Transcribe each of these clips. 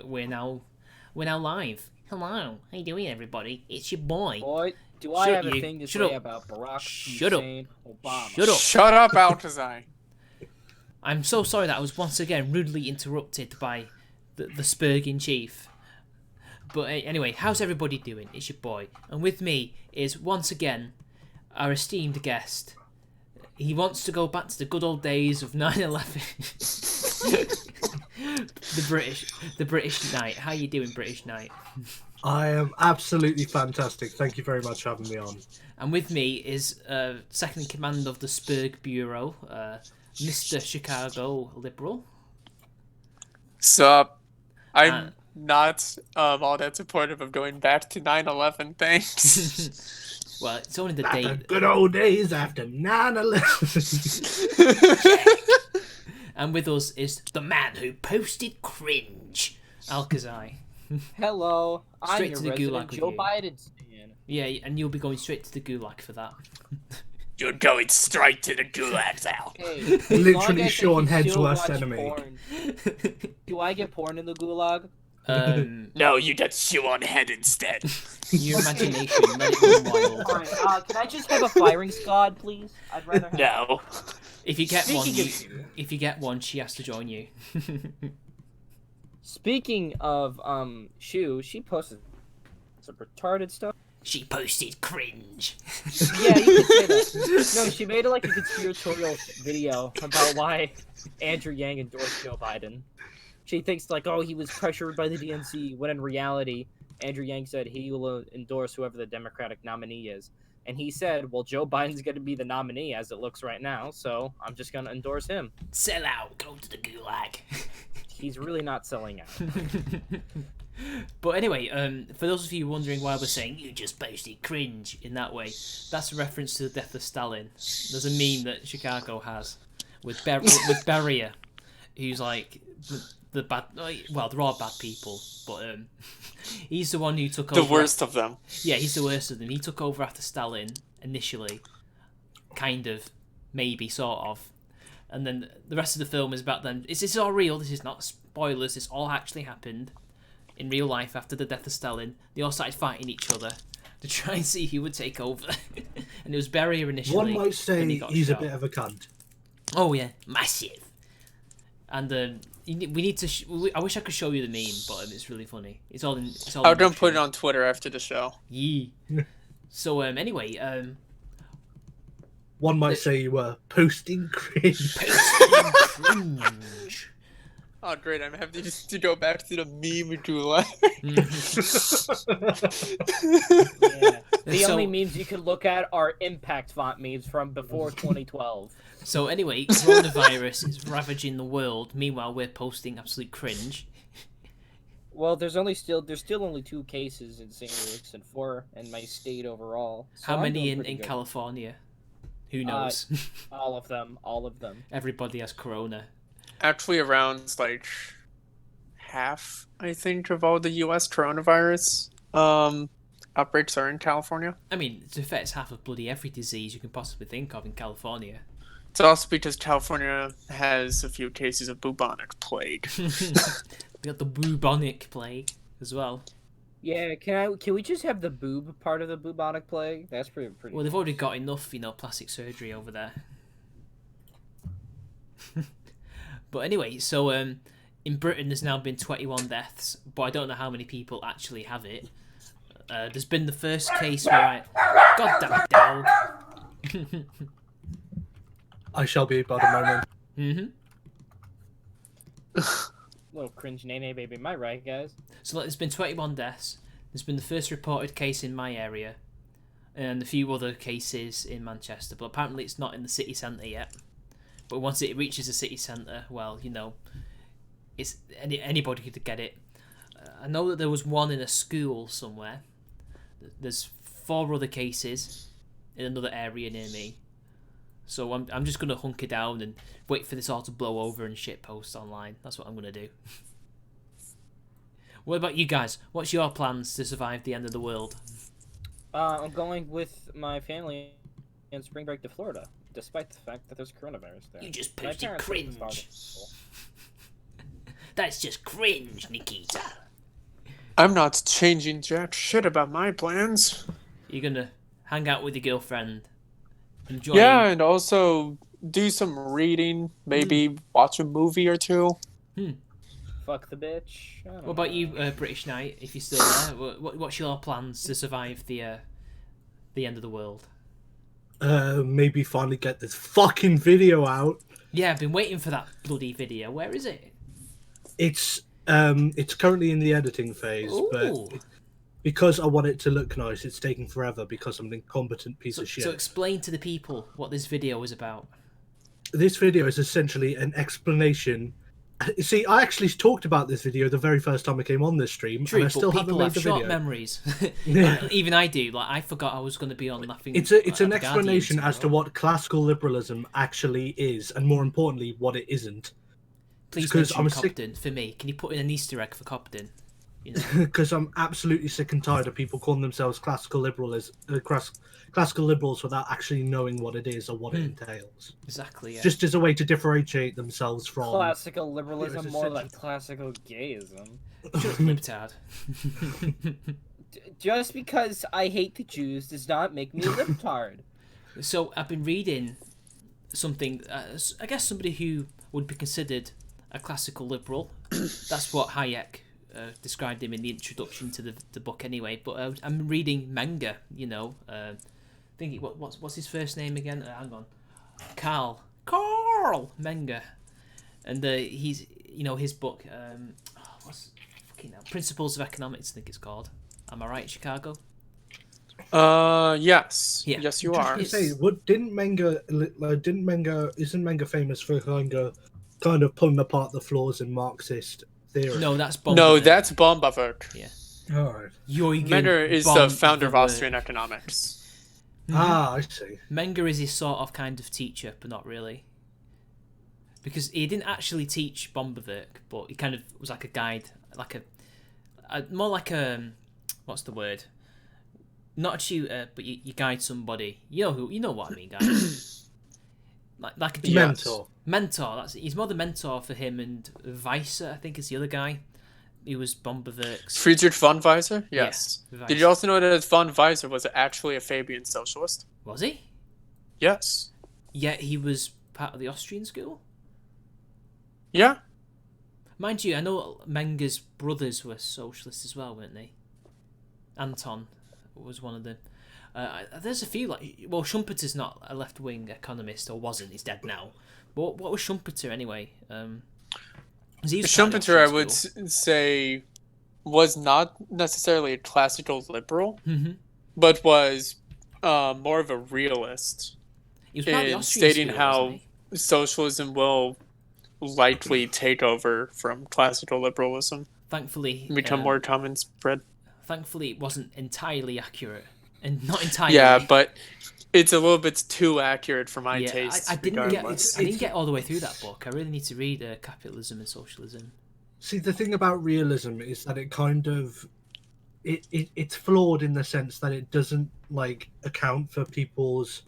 we're now live. Hello, how you doing, everybody? It's your boy. Boy, do I have a thing to say about Barack Hussein Obama? Shut up, Altazai. I'm so sorry that I was once again rudely interrupted by the Spurg in chief. But anyway, how's everybody doing? It's your boy, and with me is once again our esteemed guest. He wants to go back to the good old days of 9/11. the British Knight. How you doing, British Knight? I am absolutely fantastic. Thank you very much for having me on. And with me is second in command of the Spurg Bureau, Mr. Chicago Liberal. Sup? I'm not all that supportive of going back to 9/11. Thanks. Well, it's only the Back date. the good old days after 9/11. And with us is the man who posted cringe, Alcazai. Hello, I'm Straight your to the resident gulag with Joe you. Biden stand. Yeah, and you'll be going straight to the gulag for that. You're going straight to the gulags, Al. Hey, as long Literally as I Sean can Head's still worst watch enemy. porn. Do I get porn in the gulag? No, you get chew on head instead. Your imagination, let it run wild. Fine. Can I just have a firing squad, please? I'd rather have. No. If you get one, Speaking if you get one, she has to join you. Speaking of Shu, she posted some retarded stuff. She posted cringe. Yeah, you can say that. No, she made like a conspiratorial video about why Andrew Yang endorsed Joe Biden. She thinks like, oh, he was pressured by the DNC, when in reality, Andrew Yang said he will endorse whoever the Democratic nominee is. And he said, well, Joe Biden's going to be the nominee as it looks right now, so I'm just going to endorse him. Sell out, go to the gulag. He's really not selling out. But anyway, for those of you wondering why we're saying you just posted cringe in that way, that's a reference to the death of Stalin. There's a meme that Chicago has with Beria, who's like the bad. Well, there are bad people, but he's the one who took over. The worst of them. Yeah, he's the worst of them. He took over after Stalin initially, kind of, maybe, sort of. And then the rest of the film is about them. This is all real. This is not spoilers. This all actually happened in real life after the death of Stalin. They all started fighting each other to try and see who would take over. And it was Beria initially. One might say then he got he's shot. a bit of a cunt. Oh yeah, massive. And we need to. I wish I could show you the meme, but it's really funny. It's all in. It's all. I in don't the put it stream. on Twitter after the show. Yee. So anyway, One might say you were posting cringe. cringe. Oh, great. I'm happy to go back to the meme gulag. Yeah. The So- only memes you can look at are impact font memes from before 2012. So anyway, coronavirus is ravaging the world. Meanwhile, we're posting absolute cringe. Well, there's still only 2 cases in St. Louis and 4 in my state overall. So How I'm many doing in pretty good. California? Who knows? All of them. Everybody has corona. Actually, around like half, I think, of all the U.S. coronavirus outbreaks are in California. I mean, to be fair, it's half of bloody every disease you can possibly think of in California. It's also because California has a few cases of bubonic plague. We got the bubonic plague as well. Yeah, can we just have the boob part of the bubonic plague? That's pretty. Well, they've already got enough, plastic surgery over there. But anyway, so in Britain there's now been 21 deaths, but I don't know how many people actually have it. There's been the first case where God damn it, dog. I shall be by the moment. Little cringe nene baby, am I right, guys? So there's been 21 deaths. There's been the first reported case in my area, and a few other cases in Manchester. But apparently it's not in the city centre yet. But once it reaches the city centre, well, it's anybody could get it. I know that there was one in a school somewhere. There's 4 other cases in another area near me. So I'm just gonna hunker down and wait for this all to blow over and shitpost online. That's what I'm gonna do. What about you guys? What's your plans to survive the end of the world? I'm going with my family on spring break to Florida, despite the fact that there's coronavirus there. You just My posted parents live in cringe. Florida. That's just cringe, Nikita. I'm not changing jack shit about my plans. You're gonna hang out with your girlfriend, enjoy. Yeah, and also do some reading, maybe watch a movie or two. Fuck the bitch. I don't What about know. you, British Knight? If you're still there, what's your plans to survive the end of the world? Maybe finally get this fucking video out. Yeah, I've been waiting for that bloody video. Where is it? It's currently in the editing phase, but Ooh. because I want it to look nice, it's taking forever because I'm an incompetent piece of shit. So explain to the people what this video is about. This video is essentially an explanation. See, I actually talked about this video the very first time I came on this stream, True, and I still but haven't people made have the short video. memories. Yeah. Even I do. Like I forgot I was going to be on nothing. It's an explanation as to what classical liberalism actually is, and more importantly, what it isn't. Please because mention I'm Cobden for me. Can you put in an Easter egg for Cobden? You know. Because I'm absolutely sick and tired of people calling themselves classical liberals without actually knowing what it is or what it entails. Exactly. Yeah. Just as a way to differentiate themselves from Classical liberalism, it's more essential. like classical gayism. Shut up, libtard. Just because I hate the Jews does not make me a libtard. So I've been reading something. I guess somebody who would be considered a classical liberal. That's what Hayek described him in the introduction to the book, anyway. But I'm reading manga. You know, thinking what's his first name again? Hang on, Carl Menger, and he's his book. What's fucking hell? Principles of Economics, I think it's called. Am I right, Chicago? Yes. Yeah. Yes, you Just are. to say, isn't Manga famous for kind of pulling apart the flaws in Marxist theory? No, that's No, Bomberman. that's Baumgartner. All right. Menger is the founder of Austrian economics. Ah, I see. Menger is his sort of kind of teacher, but not really. Because he didn't actually teach Bomberwerk, but he kind of was like a guide, like more like a, what's the word? Not a tutor, but you guide somebody. You know what I mean, guys. like a Mentor. Mentor. That's it. He's more the mentor for him and Weiser, I think, is the other guy. He was Bomberwerk's. Friedrich von Weiser? Yes. Yeah, Did you also know that von Weiser was actually a Fabian socialist? Was he? Yes. Yeah, he was part of the Austrian school. Yeah. Mind you, I know Menger's brothers were socialists as well, weren't they? Anton was one of them. There's a few, Schumpeter's not a left-wing economist, or wasn't. He's dead now. But what was Schumpeter anyway? Schumpeter, I would say, was not necessarily a classical liberal, but was more of a realist He was part of the in Austrian stating school, how wasn't he? socialism will likely take over from classical liberalism Thankfully, and become more common spread. Thankfully, it wasn't entirely accurate, and not entirely. Yeah, but it's a little bit too accurate for my yeah, taste. I didn't regardless. get all the way through that book. I really need to read Capitalism and Socialism. See, the thing about realism is that it kind of it's flawed in the sense that it doesn't account for people's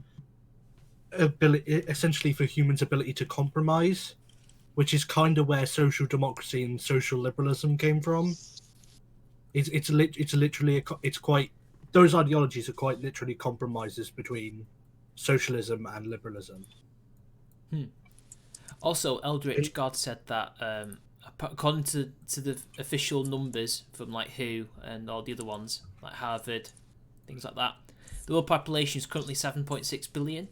ability, essentially for humans' ability to compromise, which is kind of where social democracy and social liberalism came from. Those ideologies are quite literally compromises between socialism and liberalism. Also, Eldritch God said that according to the official numbers from WHO and all the other ones, like Harvard, things like that, the world population is currently 7.6 billion.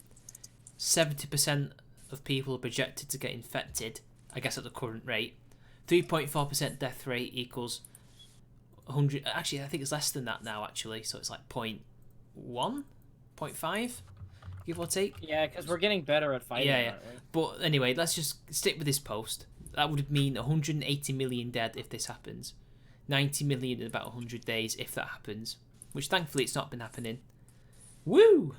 70% of people are projected to get infected, I guess at the current rate. 3.4% death rate equals 100. Actually, I think it's less than that now, actually. So it's like 0.1, 0.5, give or take. Yeah, because we're getting better at fighting, Yeah. aren't we? But anyway, let's just stick with this post. That would mean 180 million dead if this happens. 90 million in about 100 days if that happens. Which thankfully it's not been happening. Woo!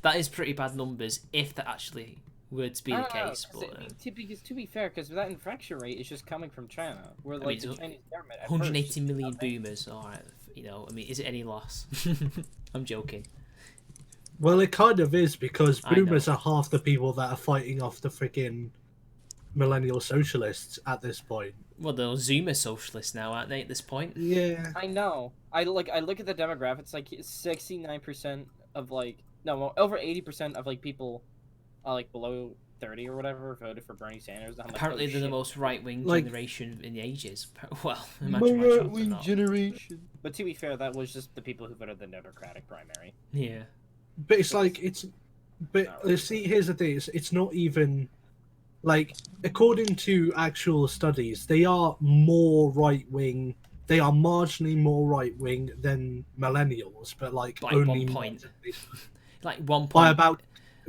That is pretty bad numbers if that actually were to be the case. But to be fair, because that infection rate is just coming from China. Where the Chinese government at 180 first million boomers. Alright, is it any loss? I'm joking. Well, it kind of is, because I know. boomers are half the people that are fighting off the freaking millennial socialists at this point. Well, they're Zoomer socialists now, aren't they? At this point. Yeah. I know. I look at the demographics. Like 69% of over 80% of people, below 30 or whatever, voted for Bernie Sanders. I'm Apparently, like, oh, they're the shit. most right-wing Like- generation in the ages. Well, imagine my children are not. generation. But to be fair, that was just the people who voted the Democratic primary. Yeah. But it's like it's. But Not really. see, here's the thing: it's not even like according to actual studies, they are more right wing. They are marginally more right wing than millennials, but By only 1 point. marginally. Like 1 By point. about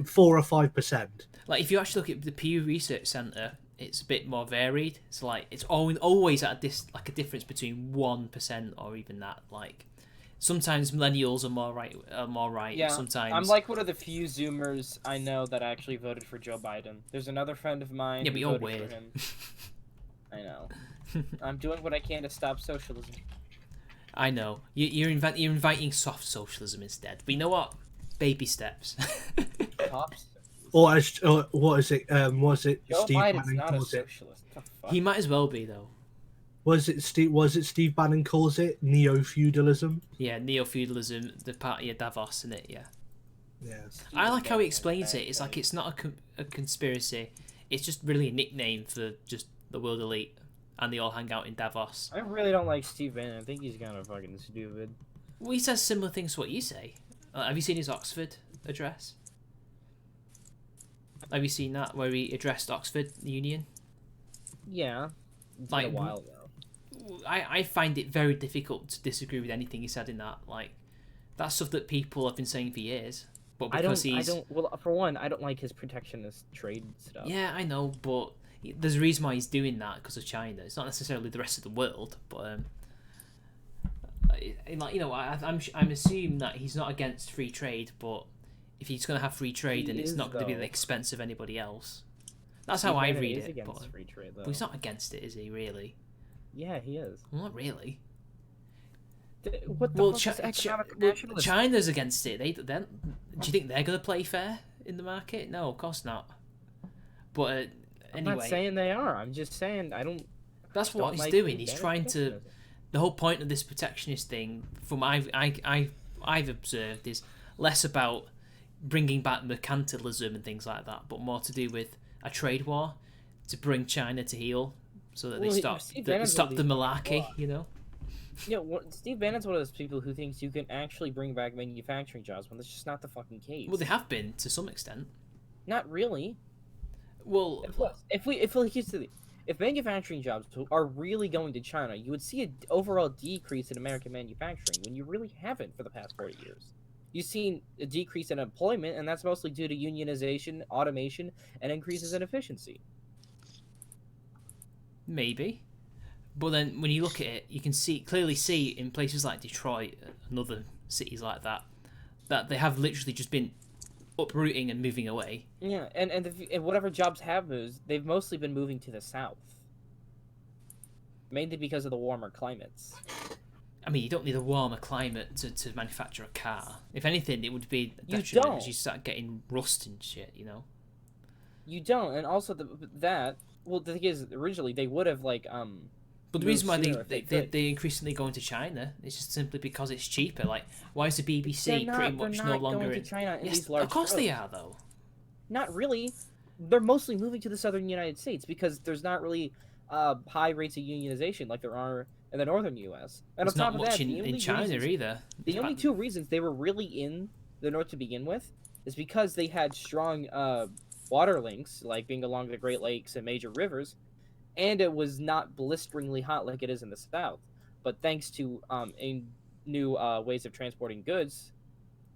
4 or 5%. Like if you actually look at the Pew Research Center, it's a bit more varied. It's it's always at a difference between 1% or even that. Like sometimes millennials are more right. Yeah, Sometimes I'm like one of the few Zoomers I know that actually voted for Joe Biden. There's another friend of mine. Yeah, who but you're voted weird. For him. I know. I'm doing what I can to stop socialism. I know you're inviting soft socialism instead. But you know what? Baby steps. Pops. Or what is it? Was it Joe Steve Biden's Bannon not a calls it? socialist. What the fuck? He might as well be though. Was it Steve Bannon calls it neo feudalism? Yeah, neo-feudalism, the party of Davos, in it. Yeah. Yes. I like how he explains it. It's like it's not a conspiracy. It's just really a nickname for just the world elite, and they all hang out in Davos. I really don't like Steve Bannon. I think he's kind of fucking stupid. Well, he says similar things to what you say. Have you seen his Oxford address? Have you seen that where he addressed Oxford Union? Yeah. It's Like, been a while ago. I find it very difficult to disagree with anything he said in that. Like, that's stuff that people have been saying for years. But because Well, for one, I don't like his protectionist trade stuff. Yeah, I know, but there's a reason why he's doing that because of China. It's not necessarily the rest of the world, but I'm assuming that he's not against free trade, but if he's going to have free trade, He then it's is, not going to be at though. the expense of anybody else. That's Steve how I Bannon read is it. against But free trade, though. he's not against it, is he? Really? Yeah, he is. Well, not really. What the Well, fuck is economic nationalism? China's against it. Do you think they're going to play fair in the market? No, of course not. But I'm not anyway, saying they are. I'm just saying I don't. that's don't what he's like doing. Steve He's Bannon trying to. protectionism. The whole point of this protectionist thing, from I've observed, is less about bringing back mercantilism and things like that, but more to do with a trade war to bring China to heel, so that they Well, stop Steve the Bannon's one of these malarkey. people. You know. Yeah, Steve Bannon's one of those people who thinks you can actually bring back manufacturing jobs when that's just not the fucking case. Well, they have been to some extent. Not really. Well, If manufacturing jobs are really going to China, you would see an overall decrease in American manufacturing when you really haven't for the past 40 years. You've seen a decrease in employment, and that's mostly due to unionization, automation, and increases in efficiency. maybe. But then when you look at it, you can clearly see in places like Detroit and other cities like that they have literally just been uprooting and moving away. Yeah, and whatever jobs have moved, they've mostly been moving to the south. Mainly because of the warmer climates. I mean, you don't need a warmer climate to manufacture a car. If anything, it would be You detriment don't. as you start getting rust and shit, you know? You don't, and also the thing is, originally they would have But the move reason why sooner if they could. they increasingly go into China is just simply because it's cheaper. Like, why is the BBC They're pretty not much no longer going to China in Yes, these large of course they droves. are, though. Not really. They're mostly moving to the southern United States because there's not really high rates of unionization like there are in the northern U.S. And There's on top not of much that, in China either. the only two reasons they were really in the north to begin with is because they had strong water links, like being along the Great Lakes and major rivers, and it was not blisteringly hot like it is in the south. But thanks to new ways of transporting goods,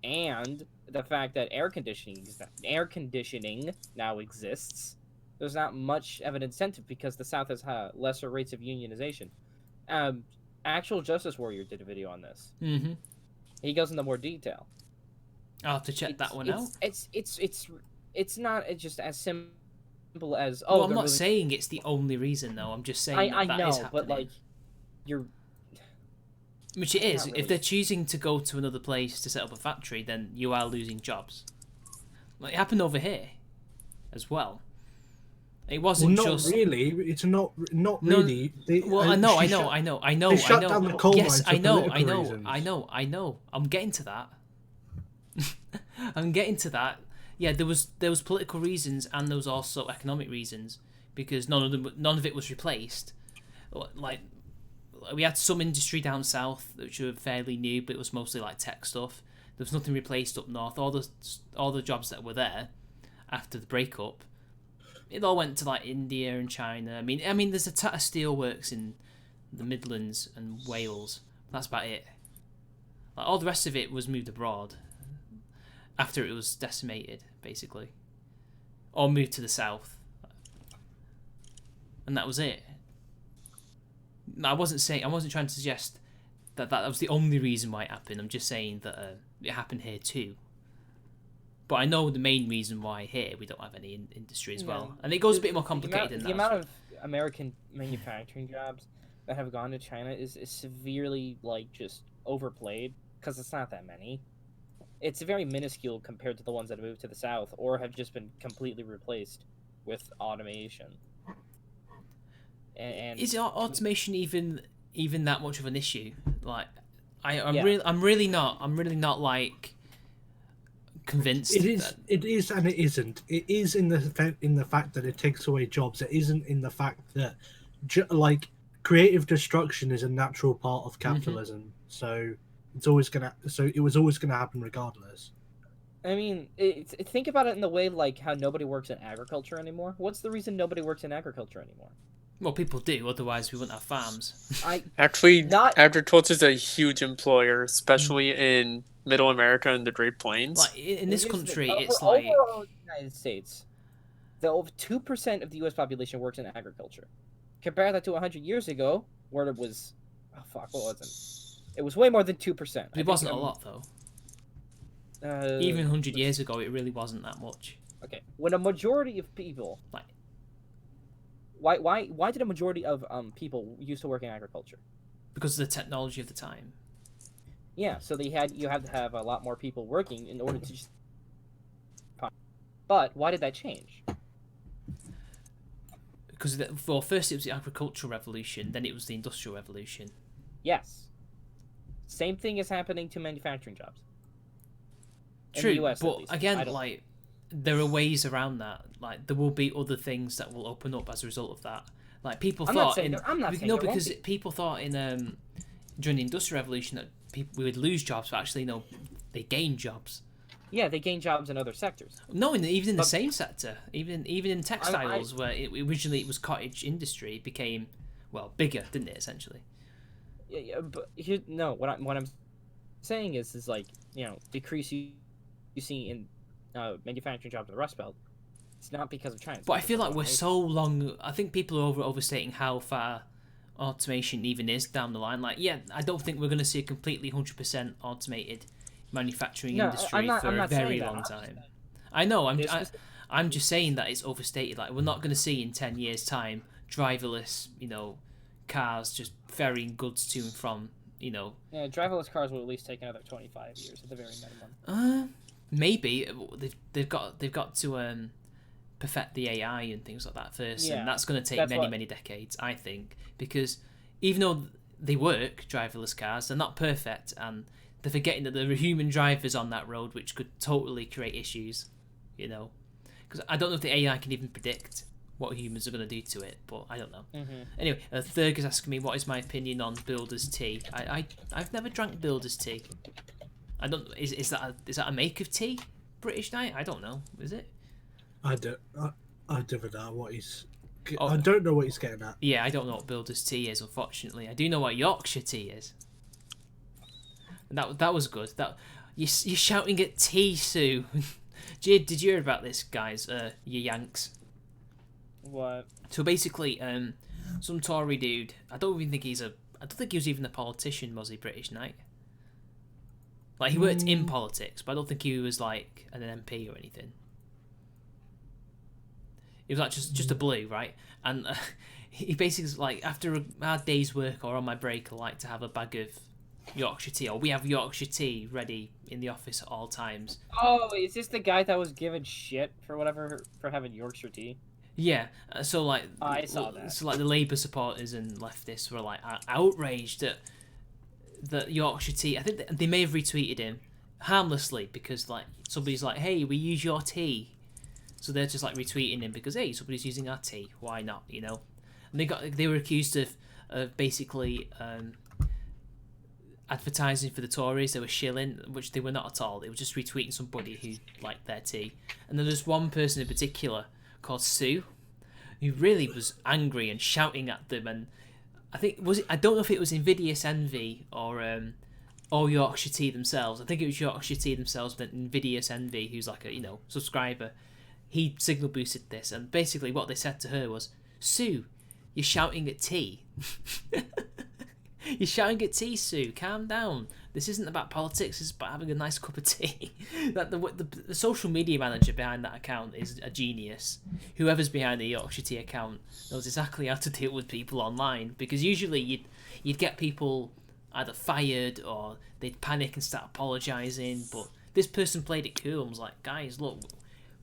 and the fact that air conditioning now exists, there's not much of an incentive because the South has lesser rates of unionization. Actual Justice Warrior did a video on this. Mm-hmm. He goes into more detail. I'll have to check that one out. It's not just as simple as Well, I'm they're not moving- saying it's the only reason, though. I'm just saying I that know, is happening. but you're Which it is. Not If really. they're choosing to go to another place to set up a factory, then you are losing jobs. Like, it happened over here as well. It Well, wasn't not just really. It's not no. really. Well, I know. They shut down the coal Yes, mines for political reasons. I know. I'm getting to that. I'm getting to that. Yeah, there was political reasons and there was also economic reasons because none of it was replaced. Like we had some industry down south which were fairly new, but it was mostly like tech stuff. There was nothing replaced up north. All the jobs that were there after the breakup, it all went to like India and China. I mean, there's a Tata Steel works in the Midlands and Wales. That's about it. Like, all the rest of it was moved abroad after it was decimated, basically, or moved to the south, and that was it. I wasn't trying to suggest that was the only reason why it happened. I'm just saying that it happened here too. But I know the main reason why here we don't have any industry as well, and it goes a bit more complicated than that. The amount of American manufacturing jobs that have gone to China is severely like just overplayed because it's not that many. It's very minuscule compared to the ones that have moved to the south or have just been completely replaced with automation. And is automation even that much of an issue? Like, I'm Yeah. really not like convinced. It is, and it isn't. It is in the fact that it takes away jobs. It isn't in the fact that like creative destruction is a natural part of capitalism. So it was always gonna happen regardless. I mean, think about it in the way like how nobody works in agriculture anymore. What's the reason nobody works in agriculture anymore? Well, people do, otherwise we wouldn't have farms. Actually, Not- agriculture is a huge employer, especially in Middle America and the Great Plains. Like in this country, Over- it's like overall in the United States, the over 2% of the U.S. population works in agriculture. Compare that to 100 years ago, where it was, what was it? It was way more than 2%. it wasn't a lot though. Even 100 years ago, it really wasn't that much. Okay, when a majority of people, Like, why did a majority of people used to work in agriculture? because of the technology of the time. Yeah, so you had to have a lot more people working in order to just. But why did that change? Because first it was the agricultural revolution, then it was the industrial revolution. Yes. Same thing is happening to manufacturing jobs. In True, the US, at but least. again, like, there are ways around that. Like, there will be other things that will open up as a result of that. Like, people I'm not thought saying in there- I'm not saying no, there won't because be. people thought in during the industrial revolution that we would lose jobs, but actually no, they gained jobs. Yeah, they gain jobs in other sectors. No, even in the But- same sector, even in textiles, where originally it was cottage industry, it became bigger, didn't it? Essentially. Yeah, but what I'm saying is like decrease you see in manufacturing jobs in the Rust Belt. It's not because of China. it's But I because feel of like we're automation. so long. I think people are overstating how far automation even is down the line. Like, yeah, I don't think we're going to see a completely 100% automated manufacturing No, industry I'm not for a saying very that. long I'm just time. saying- I know. There's I'm just saying that it's overstated. Like, we're not going to see in 10 years' time driverless, cars just ferrying goods to and from, Yeah, driverless cars will at least take another 25 years at the very minimum. Maybe they've got to perfect the AI and things like that first, Yeah, and that's going to take that's many what- many decades, I think, because even though they work, driverless cars, they're not perfect, and they're forgetting that there are human drivers on that road, which could totally create issues, because I don't know if the AI can even predict what humans are going to do to it, but I don't know. Mm-hmm. Anyway, Thurg is asking me what is my opinion on Builder's tea. I've never drank Builder's tea. I don't. Is that a make of tea? British night? I don't know. Is it? I don't know what he's. Oh. I don't know what he's getting at. Yeah, I don't know what Builder's tea is. Unfortunately, I do know what Yorkshire tea is. And that was good. You're shouting at tea, Sue. Did you hear about this, guys? You Yanks. What? So basically, some Tory dude. I don't think he was even a politician, was he? British night. Like, he worked in politics, but I don't think he was like an MP or anything. He was like just a blue, right? And he basically was like, after a hard day's work or on my break, I like to have a bag of Yorkshire tea, or we have Yorkshire tea ready in the office at all times. Oh, is this the guy that was given shit for having Yorkshire tea? Yeah, so like I saw that. So like the Labour supporters and leftists were like outraged that Yorkshire tea. I think they may have retweeted him harmlessly because like somebody's like, "Hey, we use your tea," so they're just like retweeting him because hey, somebody's using our tea. Why not? You know, and they were accused of basically advertising for the Tories. They were shilling, which they were not at all. They were just retweeting somebody who liked their tea. And then there's one person in particular called Sue, who really was angry and shouting at them. And I don't know if it was Invidious Envy or Yorkshire Tea themselves. I think it was Yorkshire Tea themselves, but Invidious Envy, who's like a subscriber. He signal boosted this, and basically what they said to her was, "Sue, you're shouting at tea." You're shouting at tea, Sue. Calm down. This isn't about politics. It's about having a nice cup of tea. That the social media manager behind that account is a genius. Whoever's behind the Yorkshire Tea account knows exactly how to deal with people online. Because usually you'd get people either fired or they'd panic and start apologising. But this person played it cool and was like, "Guys, look,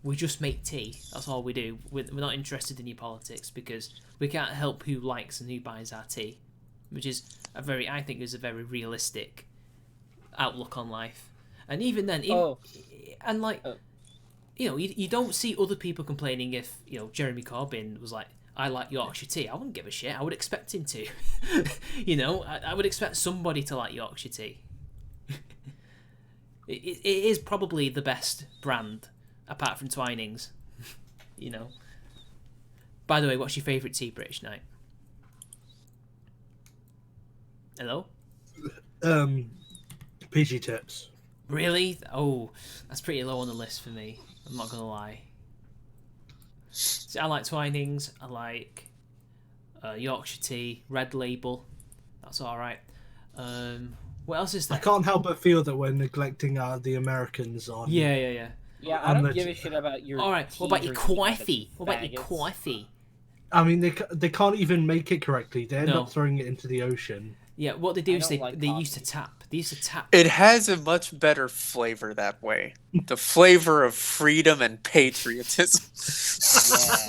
we just make tea. That's all we do. We're not interested in your politics because we can't help who likes and who buys our tea." Which is I think is a very realistic outlook on life. And even then, you don't see other people complaining if, Jeremy Corbyn was like, "I like Yorkshire tea." I wouldn't give a shit. I would expect him to. I would expect somebody to like Yorkshire tea. It is probably the best brand, apart from Twinings. By the way, what's your favourite tea, British Knight? Hello? PG Tips. Really? Oh, that's pretty low on the list for me. I'm not going to lie. See, I like Twinings. I like Yorkshire Tea. Red Label. That's alright. What else is there? I can't help but feel that we're neglecting the Americans on... Yeah. Yeah, I don't give a shit about your... Alright, what about your coffee? What about your coffee? I mean, they can't even make it correctly. They end up throwing it into the ocean. Yeah, what they do is they used to tap. They used to tap. It has a much better flavor that way. The flavor of freedom and patriotism.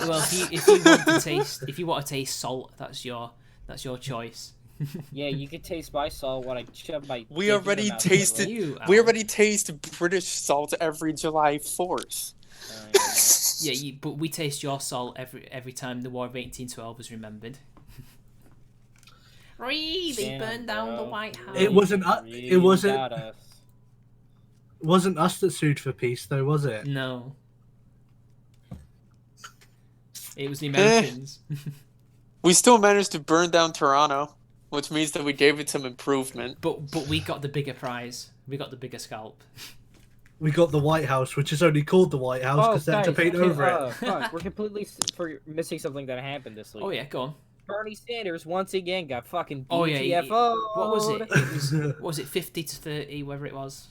Yeah. Well, if you want to taste salt, that's your choice. Yeah, you could taste my salt when I shove my... We already taste British salt every July 4th. Yeah, but we taste your salt every time the War of 1812 is remembered. They burned down the White House. It wasn't us that sued for peace, though, was it? No. It was the Americans. We still managed to burn down Toronto, which means that we gave it some improvement. But we got the bigger prize. We got the bigger scalp. We got the White House, which is only called the White House because they had to paint over it. Fuck, we're completely missing something that happened this week. Oh yeah, go on. Bernie Sanders once again got fucking BTFO'd. Oh yeah. What was it? What was it 50 to 30, whatever it was?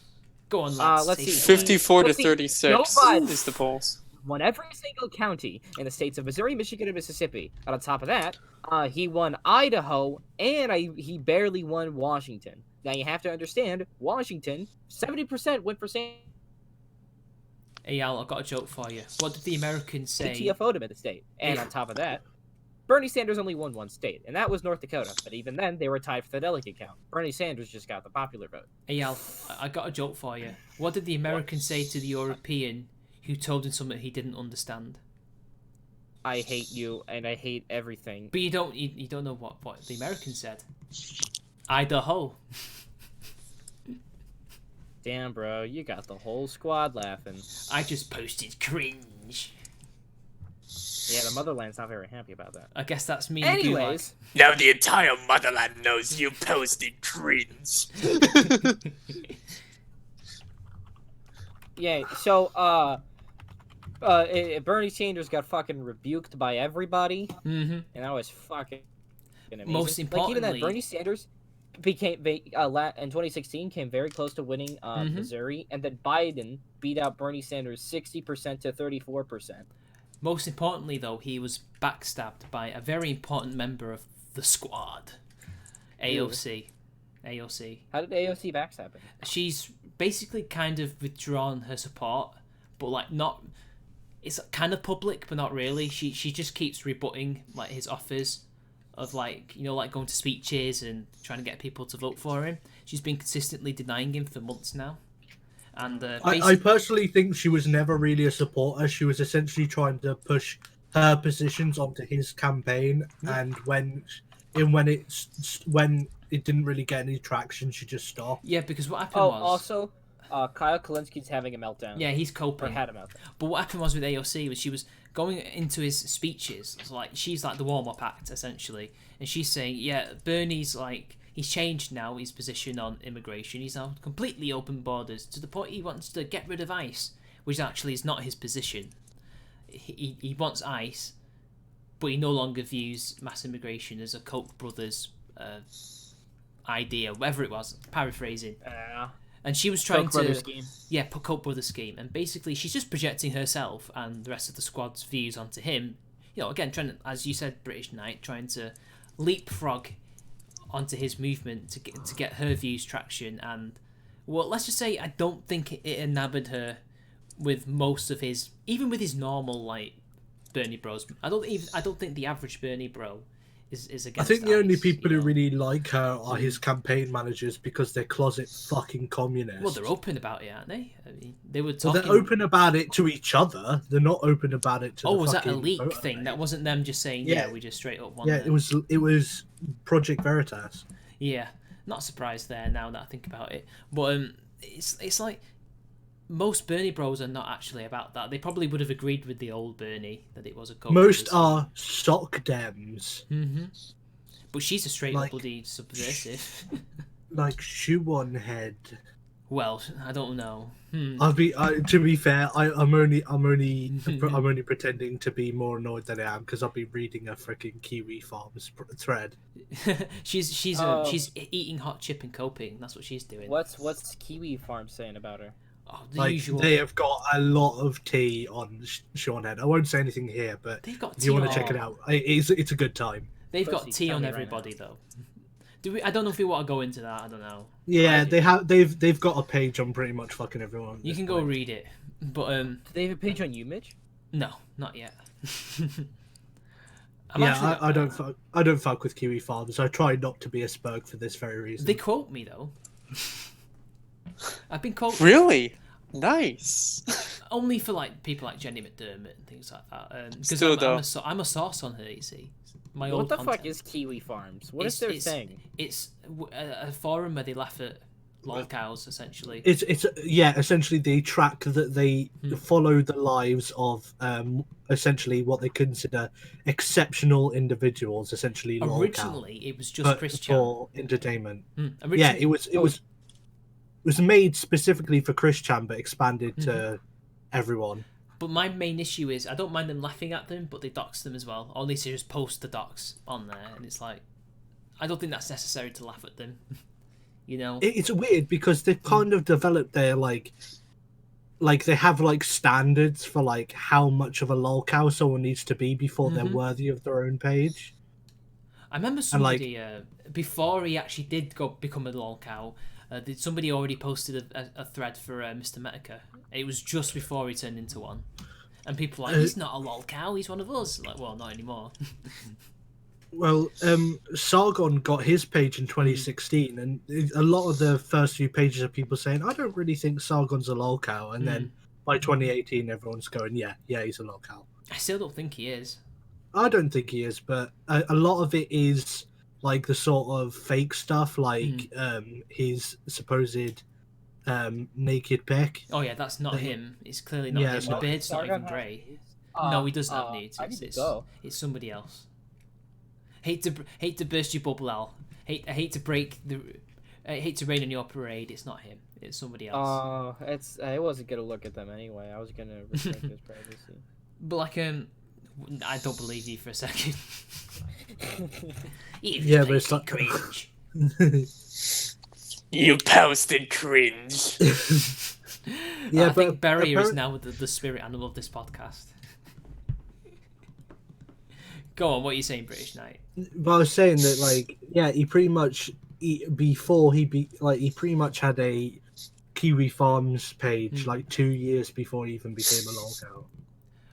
Go on, lads. Let's see. 54 to 36 is the polls. Won every single county in the states of Missouri, Michigan, and Mississippi. And on top of that, he won Idaho, and he barely won Washington. Now you have to understand, Washington, 70% went for Sanders. Hey Al, I've got a joke for you. What did the Americans say? BTFO'd him in the state. And on top of that, Bernie Sanders only won one state, and that was North Dakota. But even then, they were tied for the delegate count. Bernie Sanders just got the popular vote. Hey Al, I got a joke for you. What did the American say to the European who told him something he didn't understand? I hate you, and I hate everything. But you don't know what the American said. Idaho. Damn, bro, you got the whole squad laughing. I just posted cringe. Yeah, the motherland's not very happy about that. I guess that's me. Anyways. Now the entire motherland knows you posted cringe. Yeah, so, Bernie Sanders got fucking rebuked by everybody. Mm-hmm. And that was fucking amazing. Most importantly... Like, even then, Bernie Sanders in 2016 came very close to winning Missouri, and then Biden beat out Bernie Sanders 60% to 34%. Most importantly, though, he was backstabbed by a very important member of the squad, AOC. AOC. How did AOC backstab him? She's basically kind of withdrawn her support, but like not it's kind of public, but not really. She just keeps rebutting like his offers of like like going to speeches and trying to get people to vote for him. She's been consistently denying him for months now. And I personally think she was never really a supporter. She was essentially trying to push her positions onto his campaign, and when it didn't really get any traction, she just stopped. yeah, because what happened was also, Kyle Kalinski's having a meltdown. yeah, he's Or coping. had a meltdown. But what happened was with AOC was she was going into his speeches, like she's like the warm-up act essentially, and she's saying, yeah, Bernie's like he's changed now his position on immigration. He's now completely open borders to the point he wants to get rid of ICE, which actually is not his position. He wants ICE, but he no longer views mass immigration as a Koch brothers idea, whatever it was. Paraphrasing. And she was trying Koch brothers to scheme. yeah, Koch brothers scheme, and basically she's just projecting herself and the rest of the squad's views onto him. Again, trying to, as you said, British Knight, trying to leapfrog onto his movement to get her views traction. And well, let's just say I don't think it enamored her with most of his, even with his normal like Bernie bros. I don't think the average Bernie bro is against. I think the only ICE, people who really like her are his campaign managers because they're closet fucking communists. Well, they're open about it, aren't they? I mean, they were Well, talking. they're open about it to each other. They're not open about it to. Oh, the was that a fucking leak voter thing? base. That wasn't them just saying, Yeah. yeah, we just straight up want Yeah, it. it was Project Veritas. Yeah, not surprised there now that I think about it. But it's like most Bernie bros are not actually about that. They probably would have agreed with the old Bernie that it was a Koch Most brothers. are sock dems, But she's a straight like- up bloody subversive. like shoe on head. Well, I don't know. To be fair, I'm only pretending to be more annoyed than I am because I'll be reading a freaking Kiwi Farms thread. she's eating hot chip and coping. That's what she's doing. What's Kiwi Farm saying about her? Oh, the Like usual. they have got a lot of tea on Sean Head. I won't say anything here, but They've got if you tea want to on. check it out, it's a good time. They've Pussy, got tea tell on me right everybody now. though. Do we? I don't know if we want to go into that. I don't know. Yeah, they've got a page on pretty much fucking everyone. at You this can go point. read it, but Do they have a page on you, Mitch? no, not yet. I don't fuck with Kiwi Farms. I try not to be a Spurg for this very reason. They quote me though. I've been quoted Really? Nice. only for like people like Jenny McDermott and things like that. Because Still, I'm a source on her. You see, my What old the content. fuck is Kiwi Farms? What is their thing? It's a forum where they laugh at lol cows essentially. It's essentially they track that they follow the lives of essentially what they consider exceptional individuals, essentially lol cow, Originally, it was just but Chris Chan. for entertainment. Originally, Yeah, it was made specifically for Chris Chan, but expanded to everyone. But my main issue is I don't mind them laughing at them, but they dox them as well. Or at least they just post the docs on there, and it's like I don't think that's necessary to laugh at them. It's weird because they've kind of developed their like they have like standards for like how much of a lol cow someone needs to be before they're worthy of their own page. I remember somebody before he actually did become a lol cow. Somebody already posted a thread for Mr. Metica. It was just before he turned into one, and people were like, he's not a lol cow. He's one of us. Like, well, not anymore. Well, Sargon got his page in 2016, and a lot of the first few pages are people saying, I don't really think Sargon's a lol cow. And then by 2018, everyone's going, yeah, he's a lol cow. I still don't think he is. I don't think he is, but a lot of it is like the sort of fake stuff, like his supposed naked pic. Oh yeah, that's not him. It's clearly not Yeah, him. it's The not. beard's not even grey. No, he doesn't have nudes. I need to go. It's somebody else. Hate to burst your bubble, Al. I hate to rain on your parade. It's not him. It's somebody else. I wasn't gonna look at them anyway. I was gonna respect his privacy. But like, I don't believe you for a second. Yeah, but it's like cringe. You posted cringe. Yeah, I but think Barrier is apparent- now the spirit animal of this podcast. Go on, what are you saying, British Knight? But I was saying that, like, yeah, he pretty much he pretty much had a Kiwi Farms page like 2 years before he even became a lol cow.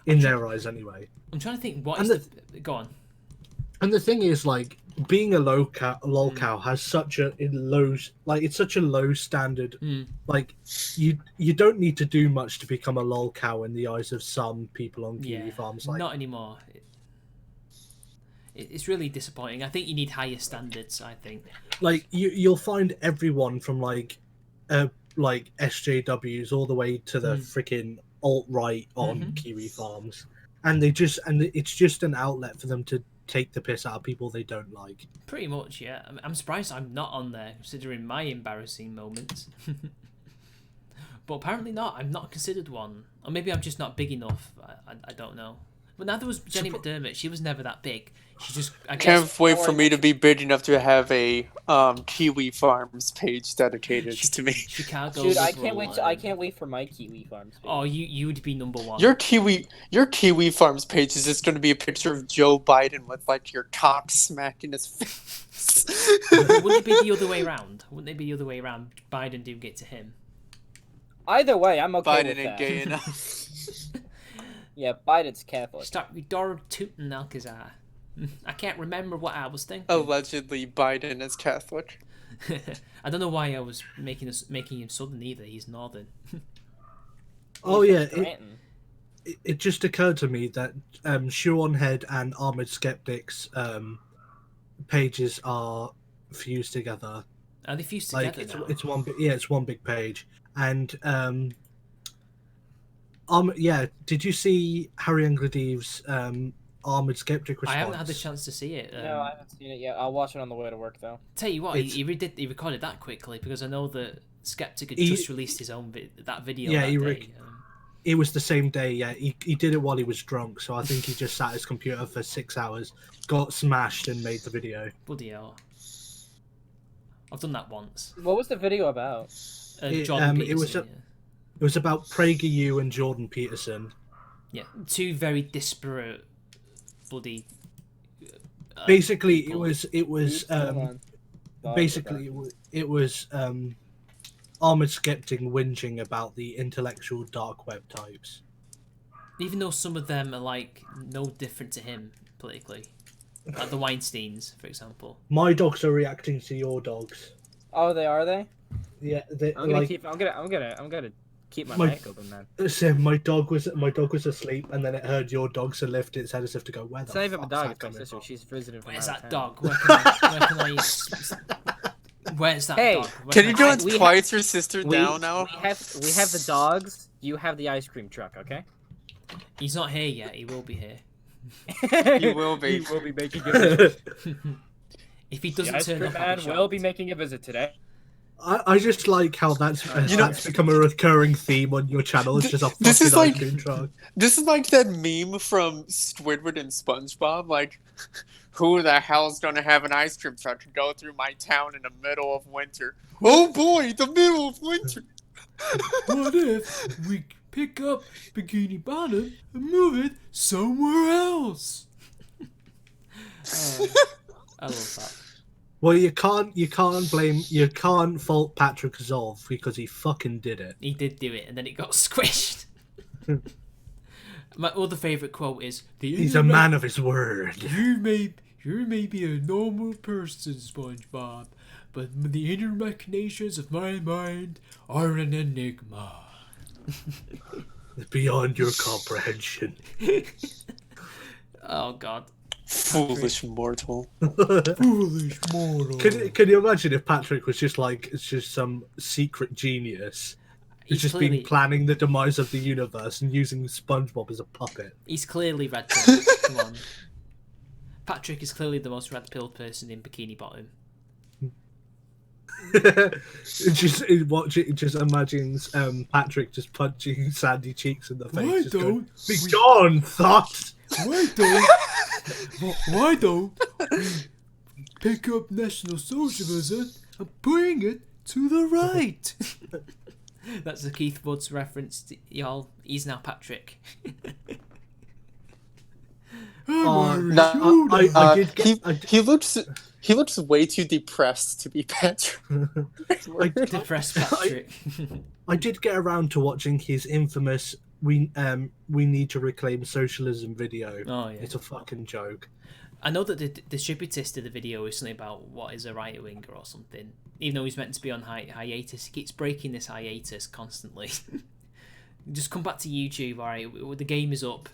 in their eyes anyway. I'm trying to think what And is the... Go on. And the thing is, like, being a lolcow has such a it's such a low standard. Like, you don't need to do much to become a lolcow in the eyes of some people on Kiwi farms. Like, not anymore. It's really disappointing. I think you need higher standards. I think. Like you'll find everyone from like SJWs all the way to the freaking alt-right on Kiwi farms, and it's just an outlet for them to take the piss out of people they don't like. Pretty much, yeah. I'm surprised I'm not on there, considering my embarrassing moments. But apparently not. I'm not considered one. Or maybe I'm just not big enough. I don't know. But neither was Jenny McDermott. She was never that big. She just... I Can't wait for me to be big enough to have a Kiwi Farms page dedicated to me. Chicago. Dude, I can't wait for my Kiwi Farms page. Oh, you would be number one. Your Kiwi Farms page is just going to be a picture of Joe Biden with like your cock smack in his face. Wouldn't it be the other way around? Wouldn't it be the other way around? Biden do get to him. Either way, I'm okay Biden with ain't that. gay enough. Yeah, Biden's Catholic. Stop your door tooting, Alcazar. I can't remember what I was thinking. Allegedly, Biden is Catholic. I don't know why I was making him southern either. He's northern. Oh yeah, it just occurred to me that Shoe on Head and Armored Skeptics pages are fused together. Are they fused Like together now? it's one big page. And did you see Harry Angradiv's Armored Skeptic response? I haven't had the chance to see it. No, I haven't seen it yet. I'll watch it on the way to work, though. Tell you what, he recorded that quickly, because I know that Skeptic had just released his own video. Yeah, that day. It was the same day. Yeah, he did it while he was drunk. So I think he just sat at his computer for 6 hours, got smashed, and made the video. Bloody hell! I've done that once. What was the video about? Jordan Peterson, it was about PragerU and Jordan Peterson. Yeah, two very disparate, bloody. Basically, people. it was Armored Skeptic whinging about the intellectual dark web types. Even though some of them are like no different to him politically, like the Weinsteins, for example. My dogs are reacting to your dogs. Oh, are they? Yeah, I'm gonna keep my mic open, man. So my dog was asleep, and then it heard your dogs and lifted its head as if to go, where the It's not even a fuck's dog, that it's my coming sister. from?" She's visiting from Where's out that of dog? town. Where's that Hey, dog? Can you go? go twice your sister down now? We have the dogs. You have the ice cream truck, okay? He's not here yet. He will be here. He will be. He will be making a visit. If he The doesn't ice turn cream up, I'll man be will be shocked. making a visit today. I just like how that's become a recurring theme on your channel. It's just a This is fucking like- ice cream truck. This is like that meme from Squidward and SpongeBob, like, who the hell's gonna have an ice cream truck to go through my town in the middle of winter? Oh boy, the middle of winter! What if we pick up Bikini Bottom and move it somewhere else? I love that. Well, you can't fault Patrick Zolf because he fucking did it. He did do it, and then it got squished. My other favourite quote is, He's a man of his word. You may be a normal person, SpongeBob, but the inner machinations of my mind are an enigma. Beyond your comprehension. Oh God. Foolish mortal. Foolish mortal. Can you imagine if Patrick was just some secret genius who's just clearly- been planning the demise of the universe and using SpongeBob as a puppet? He's clearly red pilled. Come on. Patrick is clearly the most red pilled person in Bikini Bottom. It just imagines Patrick just punching Sandy Cheeks in the face. Why just going, don't Be gone, thought! Why don't we pick up National Socialism and bring it to the right? That's the Keith Woods reference, y'all. He's now Patrick. He looks way too depressed to be Patrick. Depressed Patrick. I did get around to watching his infamous we need to reclaim socialism video. Oh yeah. It's a fucking joke. I know that the distributist did a video recently about what is a right winger or something. Even though he's meant to be on hiatus, he keeps breaking this hiatus constantly. Just come back to YouTube, alright? The game is up,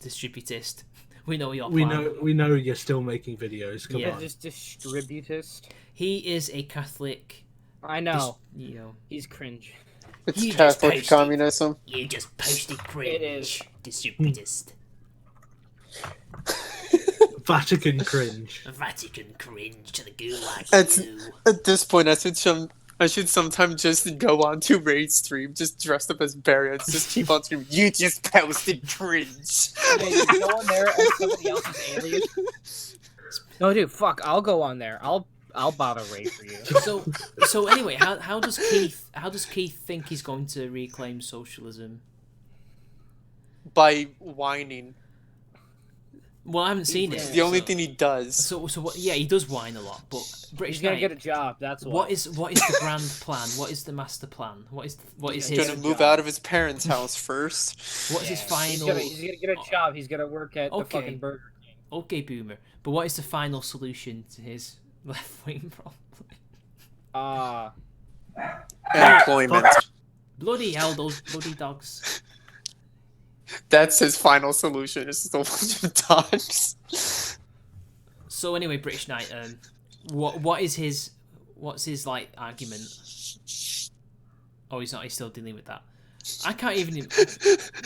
distributist. We know your plan. We know you're still making videos. Come Yeah. on. Just distributist. He is a Catholic. I know. You know, He's cringe. It's You just Catholic posted- communism. you just posted cringe. It is. Distributist. Vatican cringe. Vatican cringe to the gulag. It's- you. At this point, I should sometime just go on to Raid stream, just dressed up as Barry, and just keep on screaming, "You just posted cringe." Yeah, you go on there as somebody else's alias. No, dude, fuck. I'll go on there. I'll bother raid for you. So anyway, how does Keith think he's going to reclaim socialism? By whining. Well, I haven't seen It's it. The only so- thing he does. So what? Yeah, he does whine a lot, but British He's gonna Knight, get a job. That's why. what is the grand plan? What is the master plan? What is He's his gonna move out of his parents' house first. what's his He's final? gonna get a job. He's gonna work at the Okay. fucking Burger King. Okay, boomer. But what is the final solution to his left wing problem? Employment. Bloody hell, those bloody dogs. That's his final solution. Is the bunch of dogs. So anyway, British Knight, what's his like argument? Oh, he's not. He's still dealing with that. I can't even.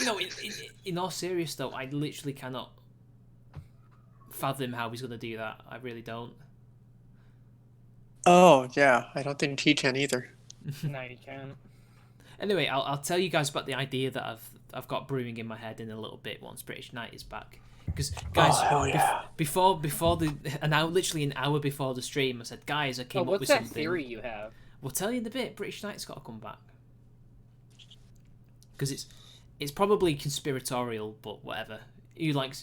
No, in all serious though, I literally cannot fathom how he's gonna do that. I really don't. Oh yeah, I don't think he can either. No, you can't. Anyway, I'll tell you guys about the idea that I've got brewing in my head in a little bit once British Knight is back. Because guys, hell yeah. before literally an hour before the stream, I said, guys, I came up What's with that something. theory you have? We'll tell you in a bit. British Knight's got to come back because it's probably conspiratorial, but whatever. You like?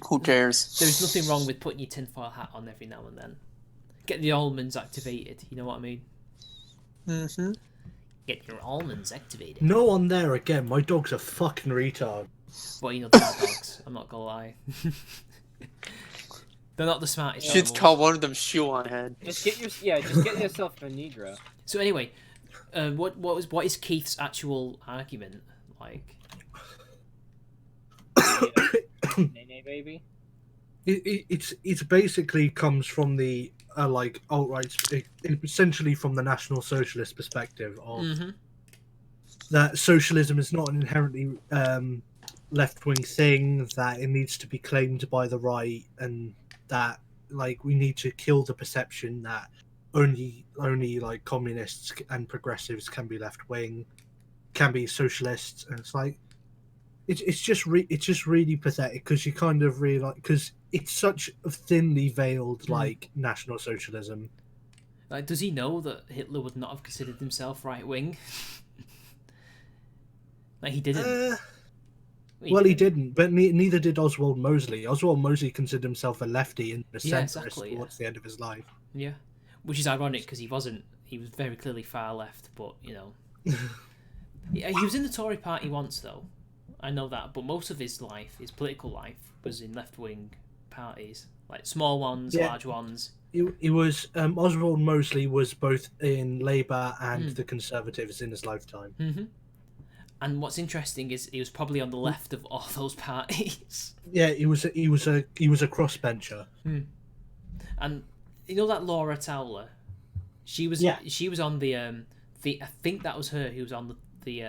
Who cares? There's nothing wrong with putting your tinfoil hat on every now and then. Get the almonds activated. You know what I mean? Mm-hmm. Get your almonds activated. No one there again. My dog's a fucking retard. Well, you know, they're not dogs. I'm not gonna lie. They're not the smartest. Should animals. call one of them shoe on head. Just get yourself a Nidra. So anyway, what is Keith's actual argument like? Nay, baby. It's basically comes from the like alt-right, essentially from the National Socialist perspective of Mm-hmm. that socialism is not an inherently left-wing thing, that it needs to be claimed by the right, and that like we need to kill the perception that only like communists and progressives can be left-wing, can be socialists, and it's like it's just really pathetic because you kind of realize, because it's such a thinly veiled like National Socialism. Like, does he know that Hitler would not have considered himself right wing? Like, he didn't. Well, he didn't, but neither did Oswald Mosley. Oswald Mosley considered himself a lefty and a Yeah, centrist exactly, towards the end of his life. Yeah, which is ironic because he wasn't. He was very clearly far left, but you know, yeah, he was in the Tory party once though. I know that, but most of his life, his political life, was in left wing parties, like small ones, Yeah. large ones. He was Oswald Mosley was both in Labour and the Conservatives in his lifetime. Mm-hmm. And what's interesting is he was probably on the left of all those parties. Yeah, he was a crossbencher. And you know that Laura Towler, she was on the I think that was her who was on the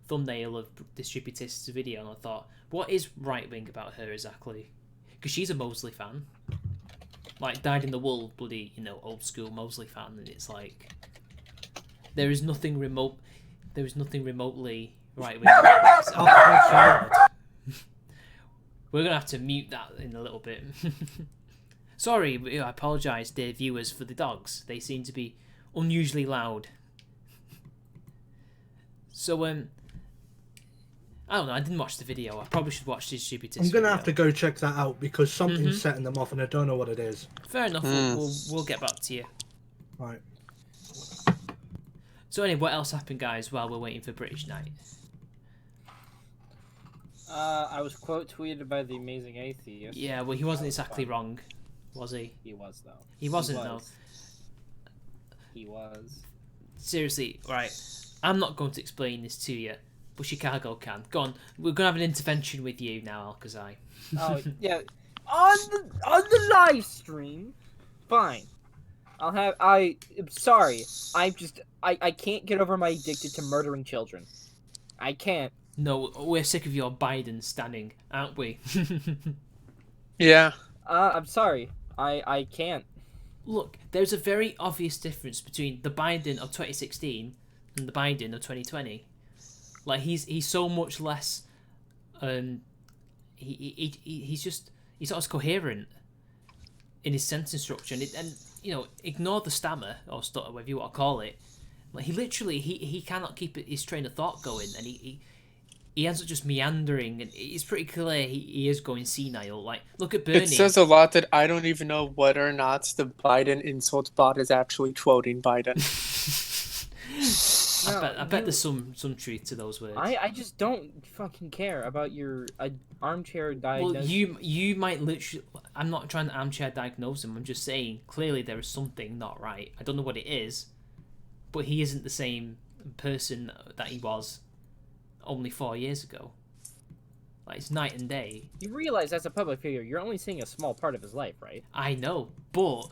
thumbnail of Distributist's video, and I thought, what is right wing about her exactly? Because she's a Mosley fan, like dyed in the wool, bloody old school Mosley fan, and it's like there is nothing remotely right wing. We're gonna have to mute that in a little bit. Sorry, I apologise, dear viewers, for the dogs. They seem to be unusually loud. So, I don't know, I didn't watch the video. I probably should watch this Distributist I'm gonna video. have to go check that out because something's setting them off, and I don't know what it is. Fair enough, we'll get back to you. Right. So anyway, what else happened, guys, while we're waiting for British Night? I was quote tweeted by the amazing atheist. Yeah, well, he wasn't exactly wrong, was he? He was though. He wasn't though. He was. Seriously, right? I'm not going to explain this to you, but Chicago can. Go on. We're gonna have an intervention with you now, Alkazai. Oh yeah, on the live stream. Fine. I'm sorry. I can't get over my addicted to murdering children. I can't. No, we're sick of your Biden standing, aren't we? Yeah. I'm sorry. I can't. Look, there's a very obvious difference between the Biden of 2016 and the Biden of 2020. Like he's so much less. He's not as coherent in his sentence structure, and you know, ignore the stammer or stutter, whatever you want to call it. Like he literally he cannot keep his train of thought going, and he ends up just meandering, and it's pretty clear he is going senile. Like, look at Bernie. It says a lot that I don't even know whether or not the Biden insult bot is actually quoting Biden. I bet there's some truth to those words. I just don't fucking care about your armchair diagnosis. Well, you might literally. I'm not trying to armchair diagnose him. I'm just saying clearly there is something not right. I don't know what it is, but he isn't the same person that he was only 4 years ago. Like, it's night and day. You realize as a public figure, you're only seeing a small part of his life, right? I know, but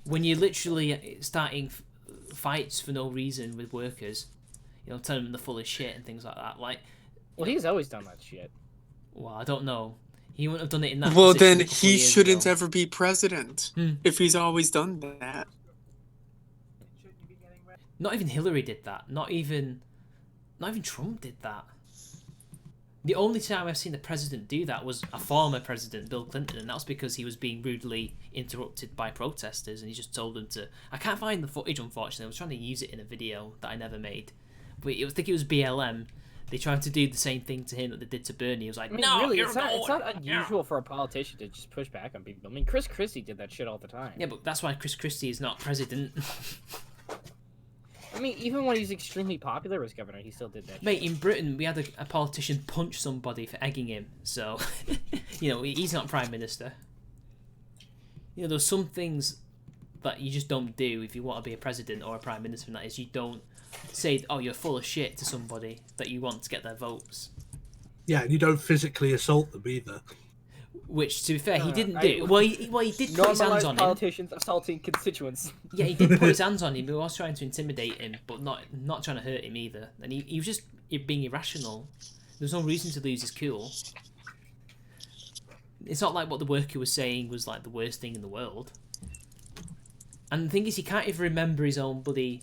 when you're literally starting fights for no reason with workers, you know, telling them they're full of shit and things like that, like... Well, he's always done that shit. Well, I don't know. He wouldn't have done it in that Well, position then a couple he of years shouldn't ago. ever be president if he's always done that. Not even Hillary did that. Not even Trump did that. The only time I've seen the president do that was a former president, Bill Clinton, and that was because he was being rudely interrupted by protesters, and he just told them to... I can't find the footage, unfortunately. I was trying to use it in a video that I never made. But I think it was BLM. They tried to do the same thing to him that they did to Bernie. He was like, I mean, no, really, you're it's not unusual for a politician to just push back on people. I mean, Chris Christie did that shit all the time. Yeah, but that's why Chris Christie is not president. I mean, even when he was extremely popular as governor, he still did that Mate, shit. in Britain, we had a politician punch somebody for egging him. So, you know, he's not prime minister. You know, there's some things that you just don't do if you want to be a president or a prime minister, and that is you don't say, oh, you're full of shit to somebody that you want to get their votes. Yeah, and you don't physically assault them either. Which, to be fair, he didn't I- do. Well, he did put his hands Normalized on him. politicians assaulting constituents. Yeah, he did put his hands on him. He was trying to intimidate him, but not trying to hurt him either. And he was just being irrational. There was no reason to lose his cool. It's not like what the worker was saying was like the worst thing in the world. And the thing is, he can't even remember his own bloody...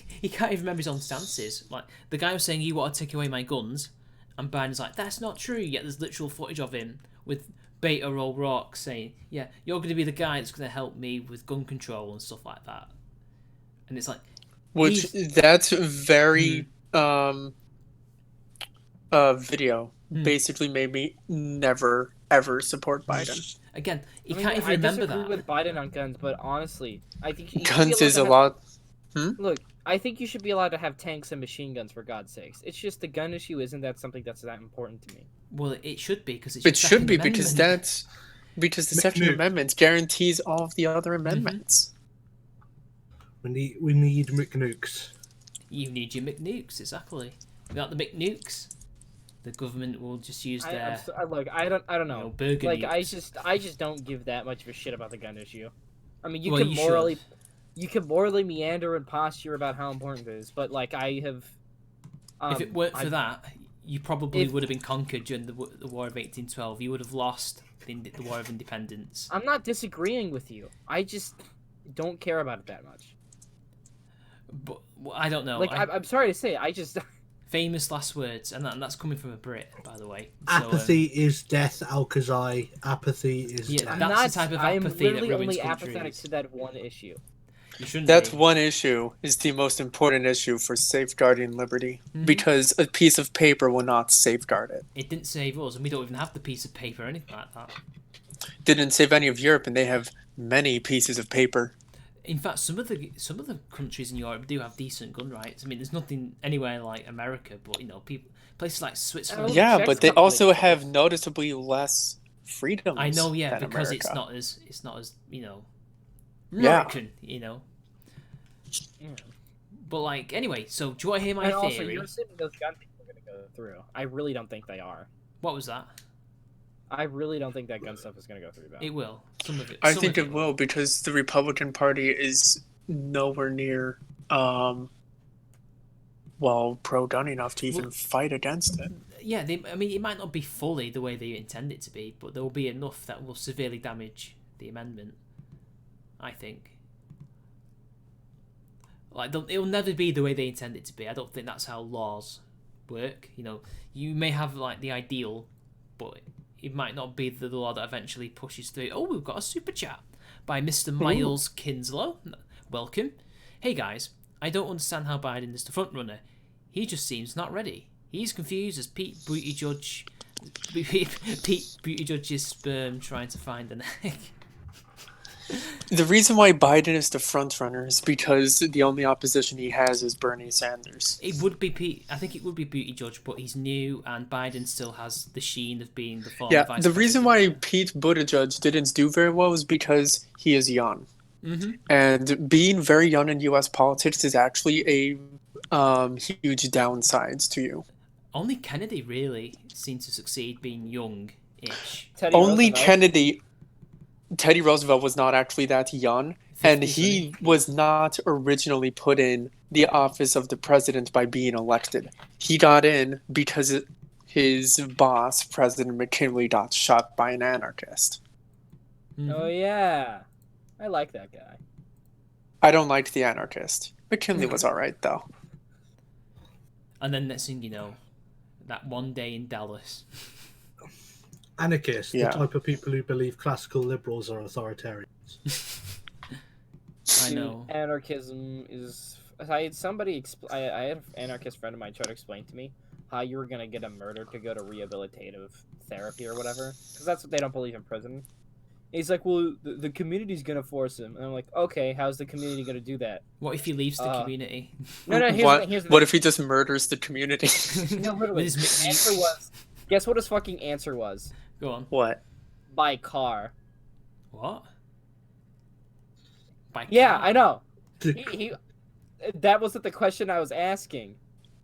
He can't even remember his own stances. Like, the guy was saying, you want to take away my guns? And Biden's like, that's not true. Yet there's literal footage of him with Beto O'Rourke saying, yeah, you're going to be the guy that's going to help me with gun control and stuff like that. And it's like... Which, that's very, video basically made me never, ever support Biden. Again, he I mean, can't even I remember disagree that. with Biden on guns, but honestly, I think you should be Guns allowed is to a have- lot... Look, I think you should be allowed to have tanks and machine guns for God's sakes. It's just the gun issue isn't that something that's that important to me. Well, it should be, because it's It your should Second be, because Amendment. that's... Because the Second Amendment guarantees all of the other amendments. We need McNukes. You need your McNukes, exactly. Without the McNukes, the government will just use their Look, I don't you know, know. burger Like, nukes. I just don't give that much of a shit about the gun issue. I mean, you Well, can you morally, should. you can morally meander and posture about how important it is, but like I have. If it weren't for that, you probably if- would have been conquered during the War of 1812. You would have lost the War of Independence. I'm not disagreeing with you. I just don't care about it that much. But well, I don't know. Like, I'm sorry to say, I just. Famous last words, and that's coming from a Brit, by the way. Apathy is death, Alkazai. Apathy is Yeah, death. that's the type of I am apathy that literally ruins only countries. apathetic to that one issue. You shouldn't That be. one issue is the most important issue for safeguarding liberty. Mhm. Because a piece of paper will not safeguard it. It didn't save us, and we don't even have the piece of paper or anything like that. Didn't save any of Europe, and they have many pieces of paper. In fact, some of the countries in Europe do have decent gun rights. I mean, there's nothing anywhere like America, but people places like Switzerland. Yeah, Czech's but they probably also the have closest. noticeably less freedoms. I know, yeah, than because America. it's not as Yeah. American, Yeah. But like, anyway, so do you want to hear my And also, theory? you're assuming those gun things are gonna go through. I really don't think they are. What was that? I really don't think that gun stuff is gonna go through, though. It will. Some of it. I some think of it will because the Republican Party is nowhere near, pro-gun enough to even fight against it. Yeah, I mean, it might not be fully the way they intend it to be, but there will be enough that will severely damage the amendment. I think. Like, it'll never be the way they intend it to be. I don't think that's how laws work. You may have like the ideal, but it might not be the law that eventually pushes through. Oh, we've got a super chat by Mr. Miles Kinslow. Welcome. Hey guys, I don't understand how Biden is the front runner. He just seems not ready. He's confused as Pete Buttigieg's sperm trying to find an egg. The reason why Biden is the front runner is because the only opposition he has is Bernie Sanders. It would be Pete. I think it would be Buttigieg, but he's new, and Biden still has the sheen of being the former vice The reason why president. Pete Buttigieg didn't do very well is because he is young. Mm-hmm. And being very young in U.S. politics is actually a huge downside to you. Only Kennedy really seemed to succeed being young-ish. Only Teddy Roosevelt was not actually that young, and he was not originally put in the office of the president by being elected. He got in because his boss, President McKinley, got shot by an anarchist. Mm-hmm. Oh yeah, I like that guy. I don't like the anarchist. McKinley was alright, though. And then next thing you know, that one day in Dallas. Anarchists, Yeah. the type of people who believe classical liberals are authoritarians. I know. Dude, anarchism is. I had an anarchist friend of mine try to explain to me how you were gonna get a murderer to go to rehabilitative therapy or whatever, because that's what they don't believe in prison. And he's like, well, the community's gonna force him, and I'm like, okay, how's the community gonna do that? What if he leaves the community? No, here's the What if he just murders the community? No, literally, With his his answer was. Guess what his fucking answer was? Go on. What? By car. What? By Yeah, car? I know. That wasn't the question I was asking.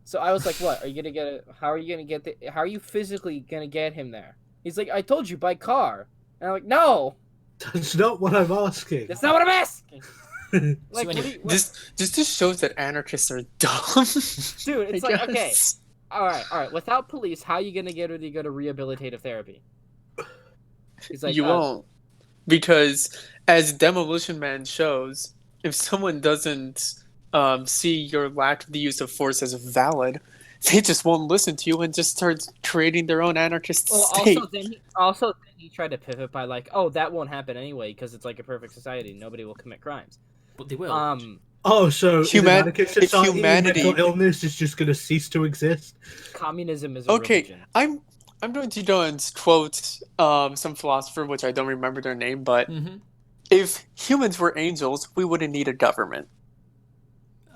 So I was like, "What are you gonna get? How are you gonna get the? How are you physically gonna get him there?" He's like, "I told you by car." And I'm like, "No, That's not what I'm asking. that's not what I'm asking." Like, So anyway, This just shows that anarchists are dumb. dude, it's I like, okay, guess. all right. Without police, how are you gonna get her to go to rehabilitative therapy? He's like, You won't. Because, as Demolition Man shows, if someone doesn't see your lack of the use of force as valid, they just won't listen to you and just start creating their own anarchist Well, state. also then he tried to pivot by like, oh, that won't happen anyway because it's like a perfect society. Nobody will commit crimes. But they will. Oh, so in an anarchist society, humanity- mental illness is just going to cease to exist? Communism is a Okay, religion. I'm going to go and quote some philosopher, which I don't remember their name, but Mm-hmm. if humans were angels, we wouldn't need a government.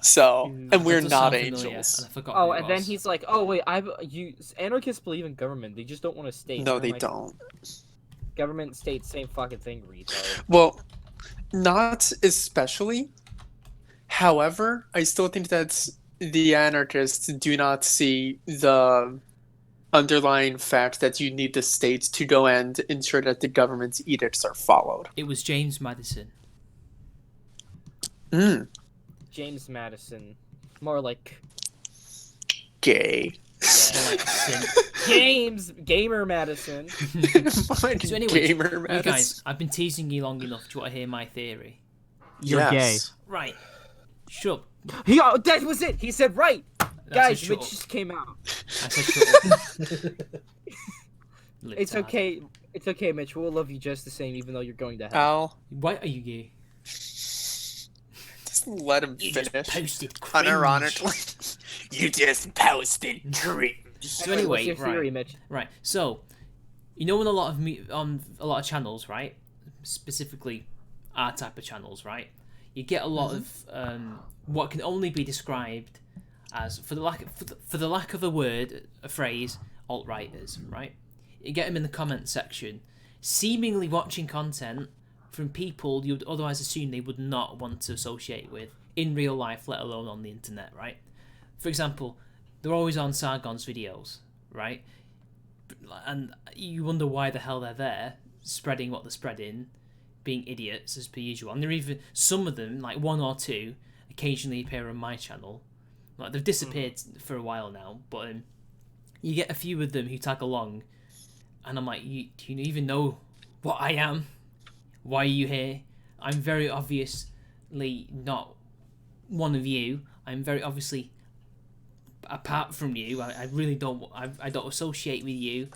So, and we're not angels. And I forgot Oh, who it and then was. he's like, "Oh wait, anarchists believe in government. They just don't want a state." No, And I'm they like, don't. Government, state, same fucking thing, retard. Well, not especially. However, I still think that the anarchists do not see the underlying fact that you need the state to go and ensure that the government's edicts are followed. It was James Madison. James Madison, more like Gay. More like sin. Gamer Madison. Like So anyway, gamer you guys, Madison. I've been teasing you long enough. Do you want to hear my theory? Yes. Right. Shut up. That was it. He said right. That's Guys, a shut Mitch up. just came out. I said shut up. It's Libtard. okay. It's okay, Mitch. We'll love you just the same, even though you're going to hell. Al, Why are you gay? just let him You finish. just posted cringe. Unironically. You just posted cringe. So anyway, what's your theory, right. Mitch? Right. So, you know, on a lot of channels, right? Specifically, our type of channels, right? you get a lot of what can only be described as, for the lack of a word, a phrase, alt-righters, right? You get them in the comment section, seemingly watching content from people you'd otherwise assume they would not want to associate with in real life, let alone on the internet, right? For example, they're always on Sargon's videos, right? And you wonder why the hell they're there, spreading what they're spreading, being idiots as per usual. And they're even, some of them, like one or two, occasionally appear on my channel. Like, they've disappeared for a while now, but you get a few of them who tag along, and I'm like, do you even know what I am? Why are you here? I'm very obviously not one of you. I'm very obviously apart from you. I really don't. I don't associate with you.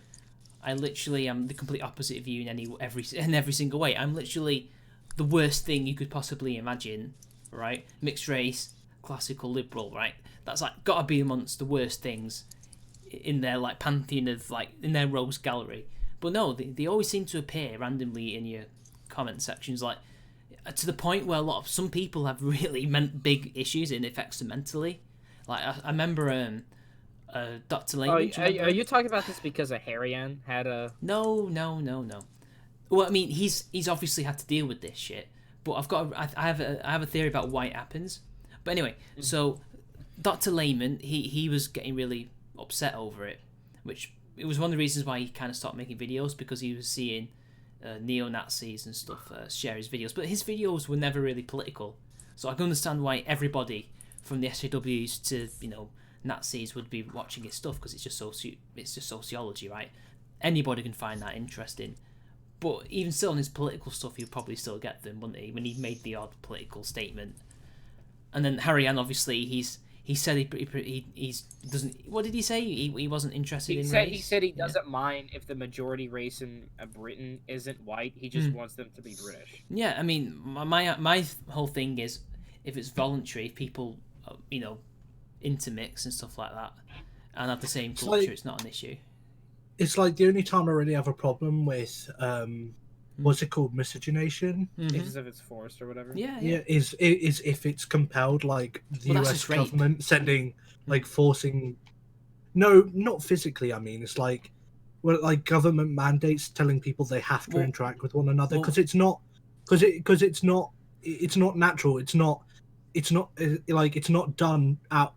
I literally am the complete opposite of you in every single way. I'm literally the worst thing you could possibly imagine, right? Mixed race, classical liberal, right? That's like gotta be amongst the worst things in their like pantheon of like in their rogues gallery. But no, they always seem to appear randomly in your comment sections, like to the point where some people have really big issues and it affects them mentally. Like I remember Dr. Lehman. Are you talking about this because a Harian had a? No. Well, I mean, he's obviously had to deal with this shit. But I have a theory about why it happens. But anyway, so Dr. Lehman, he was getting really upset over it, which it was one of the reasons why he kind of stopped making videos, because he was seeing neo-Nazis and stuff share his videos. But his videos were never really political, so I can understand why everybody from the SJWs to Nazis would be watching his stuff, because it's just sociology, right? Anybody can find that interesting. But even still, on his political stuff, he'd probably still get them, wouldn't he? When he made the odd political statement. And then Harian, obviously, he said he doesn't. What did he say? He wasn't interested in race. He said he doesn't mind if the majority race in Britain isn't white. He just wants them to be British. Yeah, I mean, my whole thing is, if it's voluntary, if people intermix and stuff like that, and have the same culture, it's not an issue. It's like the only time I really have a problem with what's it called, miscegenation? It's if it's forced or whatever. Yeah. Is if it's compelled, like the US government sending, like forcing. No, not physically. I mean, it's like, well, like government mandates telling people they have to interact with one another, because it's not natural. It's not done out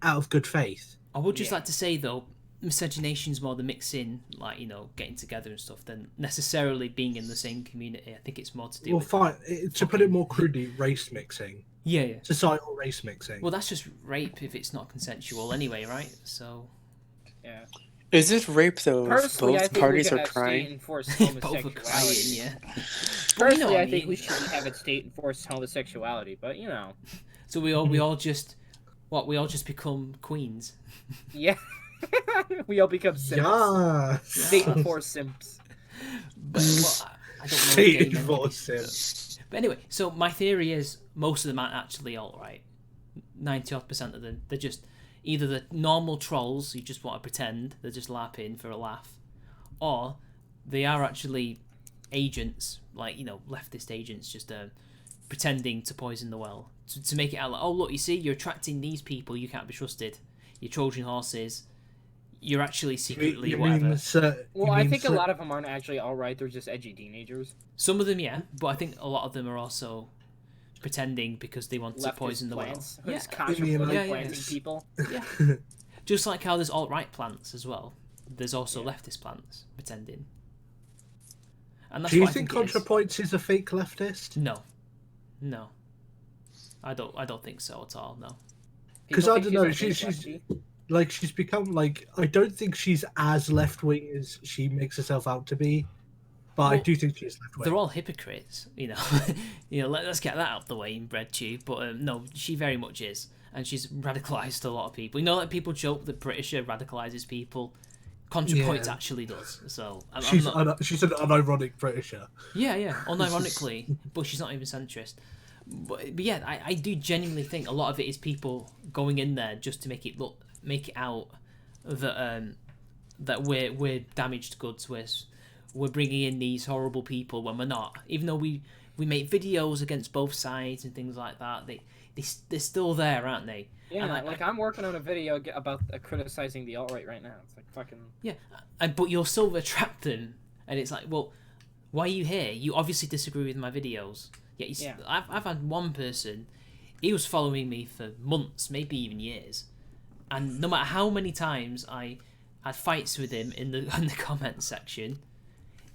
of good faith. I would just like to say though, miscegenation's more the mixing, like getting together and stuff, than necessarily being in the same community. I think it's more to do with. Well, fine. To put it more crudely, race mixing. Yeah. Societal race mixing. Well, that's just rape if it's not consensual anyway, right? So. Yeah. Is it rape though? Personally, Both I think parties we are could have crying. state-enforced Both homosexuality. are crying, yeah. Personally, I think we should have it state-enforced homosexuality, but So we all just become queens. Yeah. We all become simps. Yeah. State-enforced simps. But I don't know. State-enforced simps. But anyway, so my theory is most of them aren't actually alt-right. 90% of them, they're just either the normal trolls who just want to pretend they're just LARPing for a laugh, or they are actually agents, like leftist agents, just pretending to poison the well to make it out like, oh look, you see, you're attracting these people, you can't be trusted, you're Trojan horses, you're actually secretly whatever. I think a lot of them aren't actually all right. They're just edgy teenagers. Some of them, yeah, but I think a lot of them are also pretending because they want to poison the well. Yeah, planting people. Yeah, just like how there's alt-right plants as well. There's also leftist plants pretending. And that's Do you think ContraPoints is a fake leftist? No, I don't think so at all. No, because I don't know. She's become like, I don't think she's as left wing as she makes herself out to be. But I do think she's left wing. They're all hypocrites, Let's get that out of the way in BreadTube. But no, she very much is, and she's radicalised a lot of people. Like people joke that British radicalises people. ContraPoints actually does. So she's an unironic Britisher. Yeah, unironically, but she's not even centrist. But yeah, I do genuinely think a lot of it is people going in there just to make it out that we're damaged goods. We're bringing in these horrible people when we're not. Even though we we make videos against both sides and things like that. They're still there, aren't they? Yeah, And like I'm working on a video about criticizing the alt-right right now. It's like fucking... Yeah, but you'll still attract them, and it's like, well, why are you here? You obviously disagree with my videos. Yeah, I've had one person, he was following me for months, maybe even years, and no matter how many times I had fights with him in the comment section,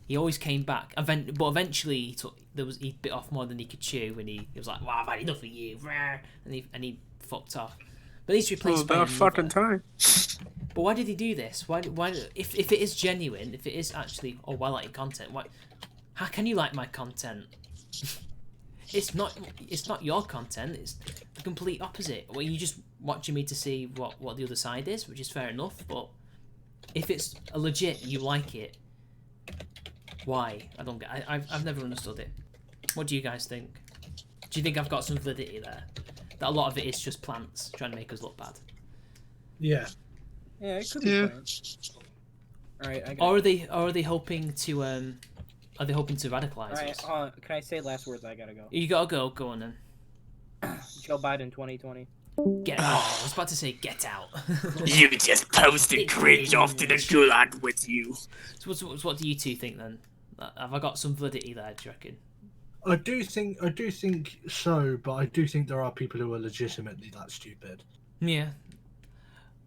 he always came back. But eventually he bit off more than he could chew, and he was like, "Well, I've had enough of you," and he fucked off. But he's replaced by about fucking time. But why did he do this? Why if it is genuine, if it is actually well-liked content, how can you like my content? It's not your content. It's the complete opposite. Well, you're just watching me to see what the other side is, which is fair enough. But if it's a legit, you like it. Why? I don't get. I've never understood it. What do you guys think? Do you think I've got some validity there? That a lot of it is just plants trying to make us look bad. Yeah. Yeah, it could be plants. All right. Or are they hoping to radicalize us? All right. Can I say last words? I gotta go. You gotta go. Go on then. Joe Biden 2020. Get out. I was about to say get out. You just posted cringe off to the gulag with you. So what do you two think then? Have I got some validity there? Do you reckon? I do think so, but I do think there are people who are legitimately that stupid. Yeah.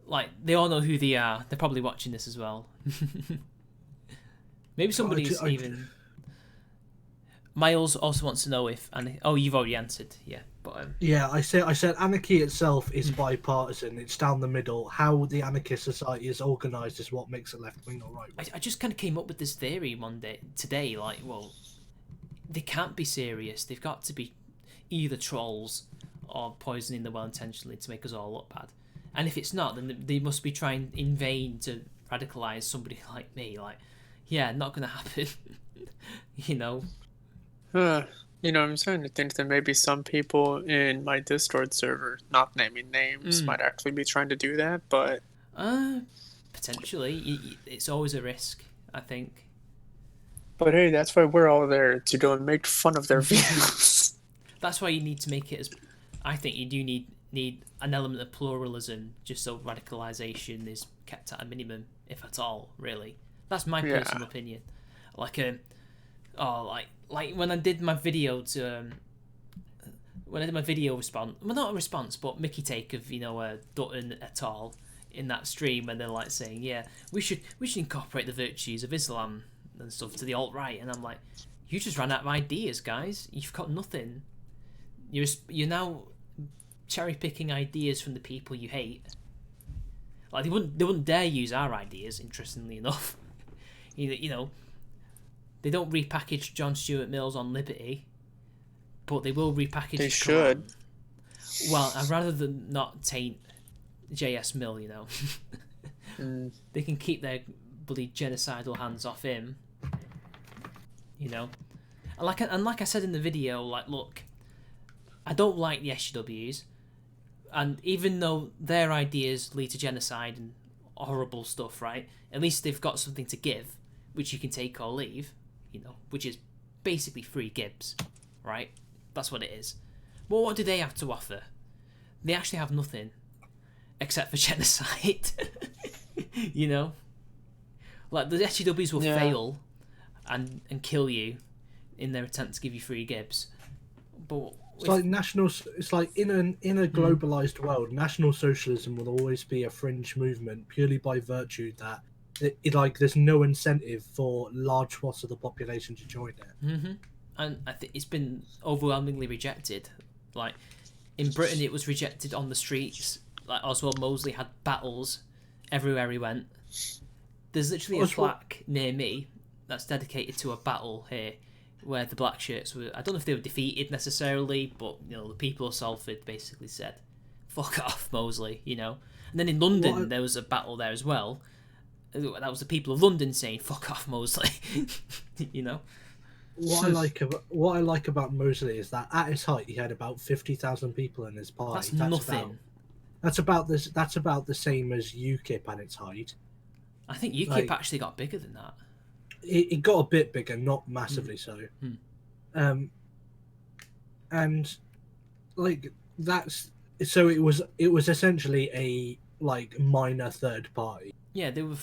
Like, they all know who they are. They're probably watching this as well. Maybe somebody's even... Miles also wants to know if... Oh, you've already answered. Yeah. But Yeah, I said anarchy itself is bipartisan. It's down the middle. How the anarchist society is organised is what makes it left-wing or right-wing. I just kind of came up with this theory today. Like, well, they can't be serious. They've got to be either trolls or poisoning the well intentionally to make us all look bad. And if it's not, then they must be trying in vain to radicalise somebody like me. Like, yeah, not going to happen. You know? You know what I'm saying? I think that maybe some people in my Discord server, not naming names, might actually be trying to do that, but... Potentially. It's always a risk, I think. But hey, that's why we're all there, to go and make fun of their videos. That's why you need to make it as... I think you do need an element of pluralism, just so radicalisation is kept at a minimum, if at all, really. That's my personal opinion. Like when I did my video response, well, not a response, but Mickey take of Dutton et al. In that stream, and they're like saying, yeah, we should incorporate the virtues of Islam and stuff to the alt-right, and I'm like, you just ran out of ideas, guys. You've got nothing. You're now cherry picking ideas from the people you hate. Like they wouldn't dare use our ideas. Interestingly enough, you know, they don't repackage John Stuart Mill's on Liberty, but they will repackage. They should. Well, I'd rather than not taint J.S. Mill. You know, they can keep their bloody genocidal hands off him. You know, and like I said in the video, like, look, I don't like the SJWs. And even though their ideas lead to genocide and horrible stuff, right? At least they've got something to give, which you can take or leave, which is basically free Gibbs, right? That's what it is. Well, what do they have to offer? They actually have nothing, except for genocide. Like the SJWs will fail and kill you in their attempt to give you free Gibbs, but. It's like in a globalized world, National Socialism will always be a fringe movement purely by virtue that there's no incentive for large swaths of the population to join it. Mm-hmm. And I think it's been overwhelmingly rejected. Like in Britain, it was rejected on the streets. Like Oswald Mosley had battles everywhere he went. There's literally a plaque near me that's dedicated to a battle here, where the black shirts were, I don't know if they were defeated necessarily, but the people of Salford basically said, fuck off, Mosley, And then in London, there was a battle there as well. That was the people of London saying, fuck off, Mosley. What I like about Mosley is that at his height, he had about 50,000 people in his party. That's nothing. That's about the same as UKIP at its height. I think UKIP actually got bigger than that. It got a bit bigger, not massively so. and like that's so it was essentially a like minor third party. Yeah, they were.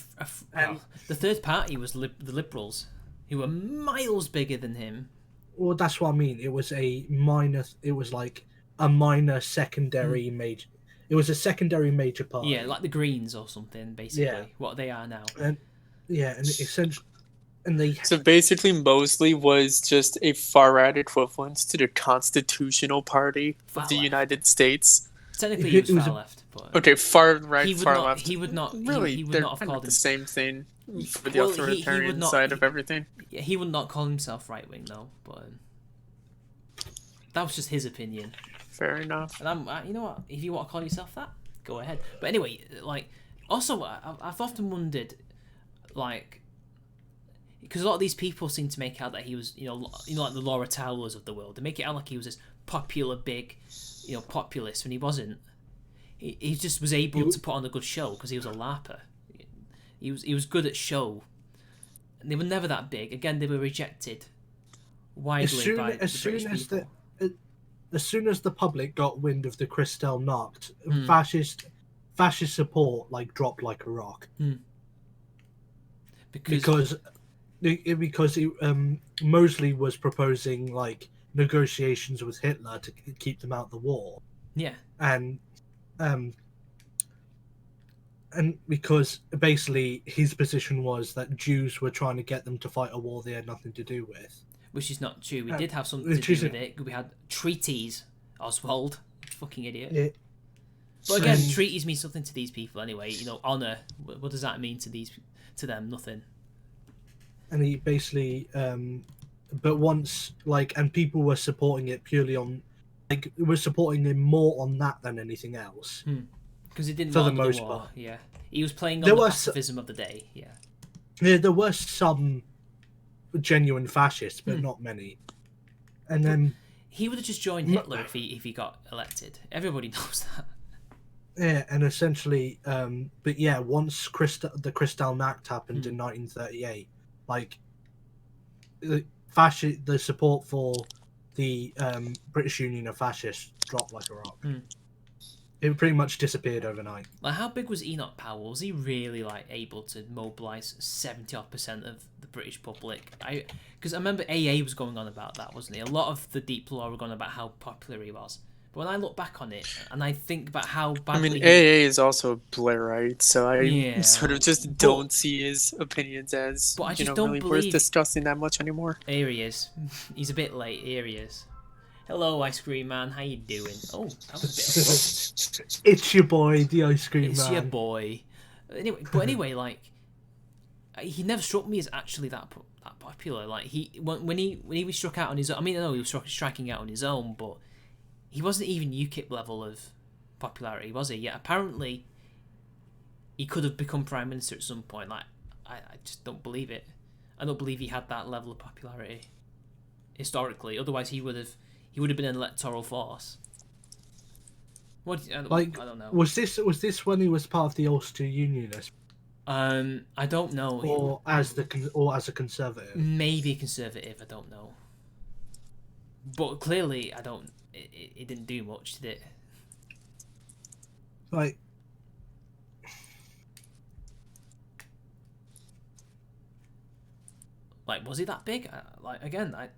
And The third party was the Liberals, who were miles bigger than him. well, that's what I mean. It was a minor. It was like a minor secondary major. It was a secondary major party. Yeah, like the Greens or something, basically. What they are now. And and essentially, and they So basically, Mosley was just a far right equivalent to the Constitutional Party Far of the left. United States. Technically, he was far left, but Okay, far right, he would far not. left. He would not. Really, he would they're not have kind of called the him. same thing for the Well, he would authoritarian not- side of everything. Yeah, he would not call himself right wing though, but that was just his opinion. Fair enough. And you know what? If you want to call yourself that, go ahead. But anyway, like, also, I've often wondered, like, because a lot of these people seem to make out that he was, like the Laura Towers of the world. They make it out like he was this popular, big, populist when he wasn't. He just was able to put on a good show because he was a larper. He was good at show. And they were never that big. Again, they were rejected widely by the British people. As soon as the public got wind of the Kristallnacht, fascist support like dropped like a rock. Because Mosley was proposing like negotiations with Hitler to keep them out of the war. Yeah. And because basically his position was that Jews were trying to get them to fight a war they had nothing to do with. Which is not true. We did have something to do with it. We had treaties, Oswald. Fucking idiot. Yeah. But again, treaties mean something to these people anyway. Honour. What does that mean to them? Nothing. And he basically, but once, and people were supporting it purely on, were supporting him more on that than anything else. Because he didn't for want the the most war. part. Yeah. He was playing on the pacifism of the day. Yeah. Yeah, there were some genuine fascists, but not many. And then he would have just joined Hitler if he got elected. Everybody knows that. Yeah, and essentially, but yeah, once the Kristallnacht happened in 1938, the support for the British Union of Fascists dropped like a rock. It pretty much disappeared overnight. Like, how big was Enoch Powell? Was he really able to mobilise 70% of the British public? Because I remember AA was going on about that, wasn't he? A lot of the Deep Law were going on about how popular he was. But when I look back on it and I think about how badly... AA is also Blairite, so I sort of just don't see his opinions as really worth discussing that much anymore. Here he is. He's a bit late. Here he is. Hello, Ice Cream Man. How you doing? Oh, that was a bit It's your boy, the Ice Cream Man. It's your boy. Anyway, he never struck me as actually that popular. When he was struck out on his own. I mean, I know he was striking out on his own, but he wasn't even UKIP level of popularity, was he? Yet apparently, he could have become Prime Minister at some point. I just don't believe it. I don't believe he had that level of popularity historically. Otherwise, he would have been an electoral force. I don't know. Was this when he was part of the Ulster Unionists? I don't know. Or as a conservative? Maybe a conservative. I don't know. But clearly, I don't. It didn't do much, did it? Was he that big? Again, I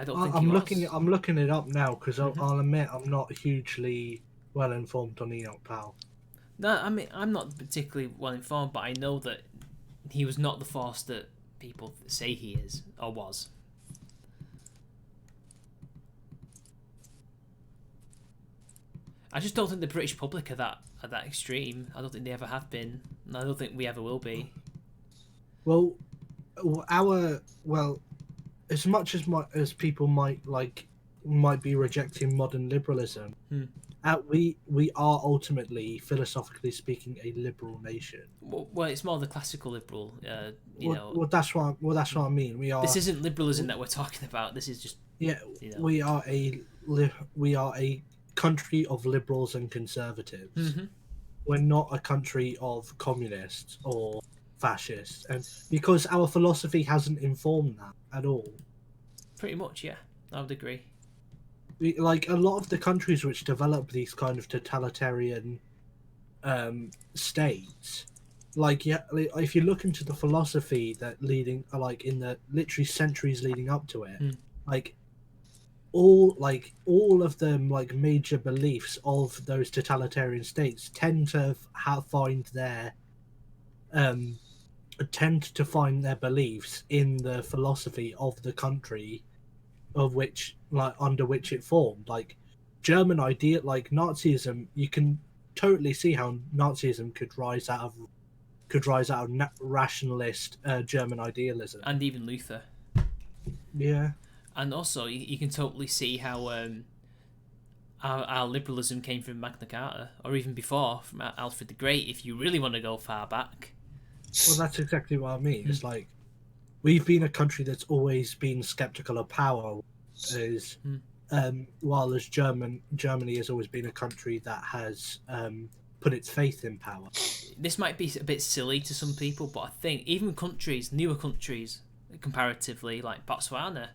don't think he was. I'm looking it up now because I'll admit I'm not hugely well informed on Enoch Powell. No, I mean I'm not particularly well informed, but I know that he was not the force that people say he is or was. I just don't think the British public are that extreme. I don't think they ever have been, and I don't think we ever will be. Well, as much as people might be rejecting modern liberalism, we are ultimately, philosophically speaking, a liberal nation. Well, it's more the classical liberal. Well, that's what I mean. We are. This isn't liberalism that we're talking about. This is just. Yeah, we are a country of liberals and conservatives. We're not a country of communists or fascists, and because our philosophy hasn't informed that at all. Pretty much, yeah, I would agree. like a lot of the countries which develop these kind of totalitarian states, like yeah, like, if you look into the philosophy that leading like in the literally centuries leading up to it, like all of them like major beliefs of those totalitarian states tend to find their um tend to find their beliefs in the philosophy of the country of which like under which it formed. Like German idea, like Nazism, you can totally see how Nazism could rise out of rationalist German idealism. And even Luther. Yeah. And also, you can totally see how our liberalism came from Magna Carta, or even before, from Alfred the Great, if you really want to go far back. Well, that's exactly what I mean. It's like we've been a country that's always been skeptical of power, while as Germany has always been a country that has put its faith in power. This might be a bit silly to some people, but I think even countries, newer countries, comparatively, like Botswana,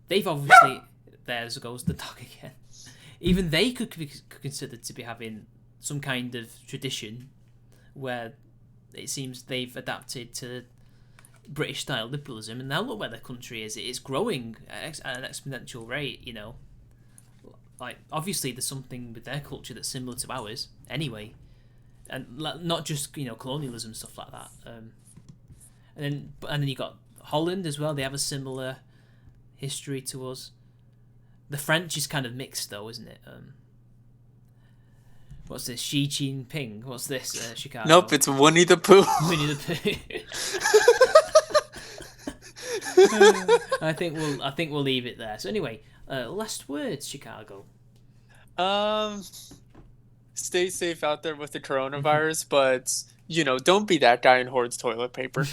they've obviously... There goes the dog again. Even they could be considered to be having some kind of tradition where it seems they've adapted to British-style liberalism, and now look where the country is. It is growing at an exponential rate, you know. Like, obviously there's something with their culture that's similar to ours, anyway. And not just, you know, colonialism, stuff like that. And then you got Holland as well. They have a similar history to us. The French is kind of mixed, though, isn't it? What's this? Xi Jinping? What's this? Chicago? Nope, it's Winnie the Pooh. Winnie the Pooh. I think we'll leave it there. So anyway, last words, Chicago. Stay safe out there with the coronavirus, but you know, don't be that guy in hoards toilet paper.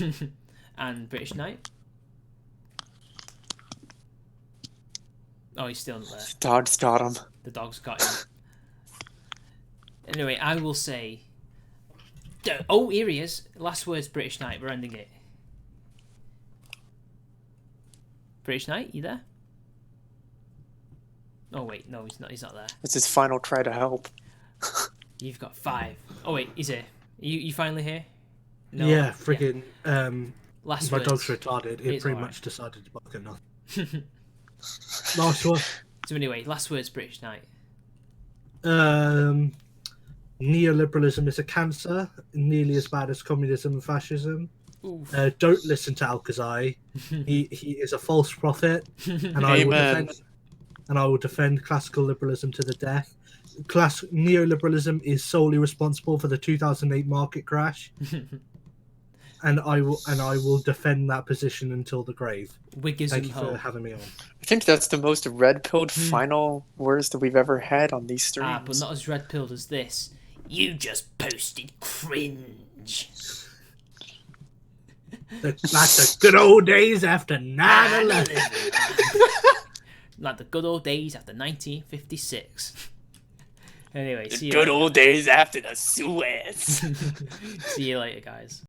And British Knight. Oh, he's still there. Dog's got him. The dog's got him. Anyway, I will say... Oh, here he is. Last words, British Knight. We're ending it. British Knight, you there? Oh, wait. No, he's not. He's not there. It's his final try to help. You've got 5. Oh, wait. He's here. You finally here? No? Yeah, friggin'... Yeah. Last my words. dog's retarded. It pretty much decided to bark at nothing. Last one. So anyway, last words, British Knight. Neoliberalism is a cancer, nearly as bad as communism and fascism. Don't listen to Alcazar. He is a false prophet, and I will defend classical liberalism to the death. Neoliberalism is solely responsible for the 2008 market crash. And I will defend that position until the grave. Thank you for having me on. I think that's the most red-pilled final words that we've ever had on these streams. But not as red-pilled as this. You just posted cringe. Like the good old days after 9/11. Like the good old days after 1956. Anyway, the good old days after the Suez. See you later, guys.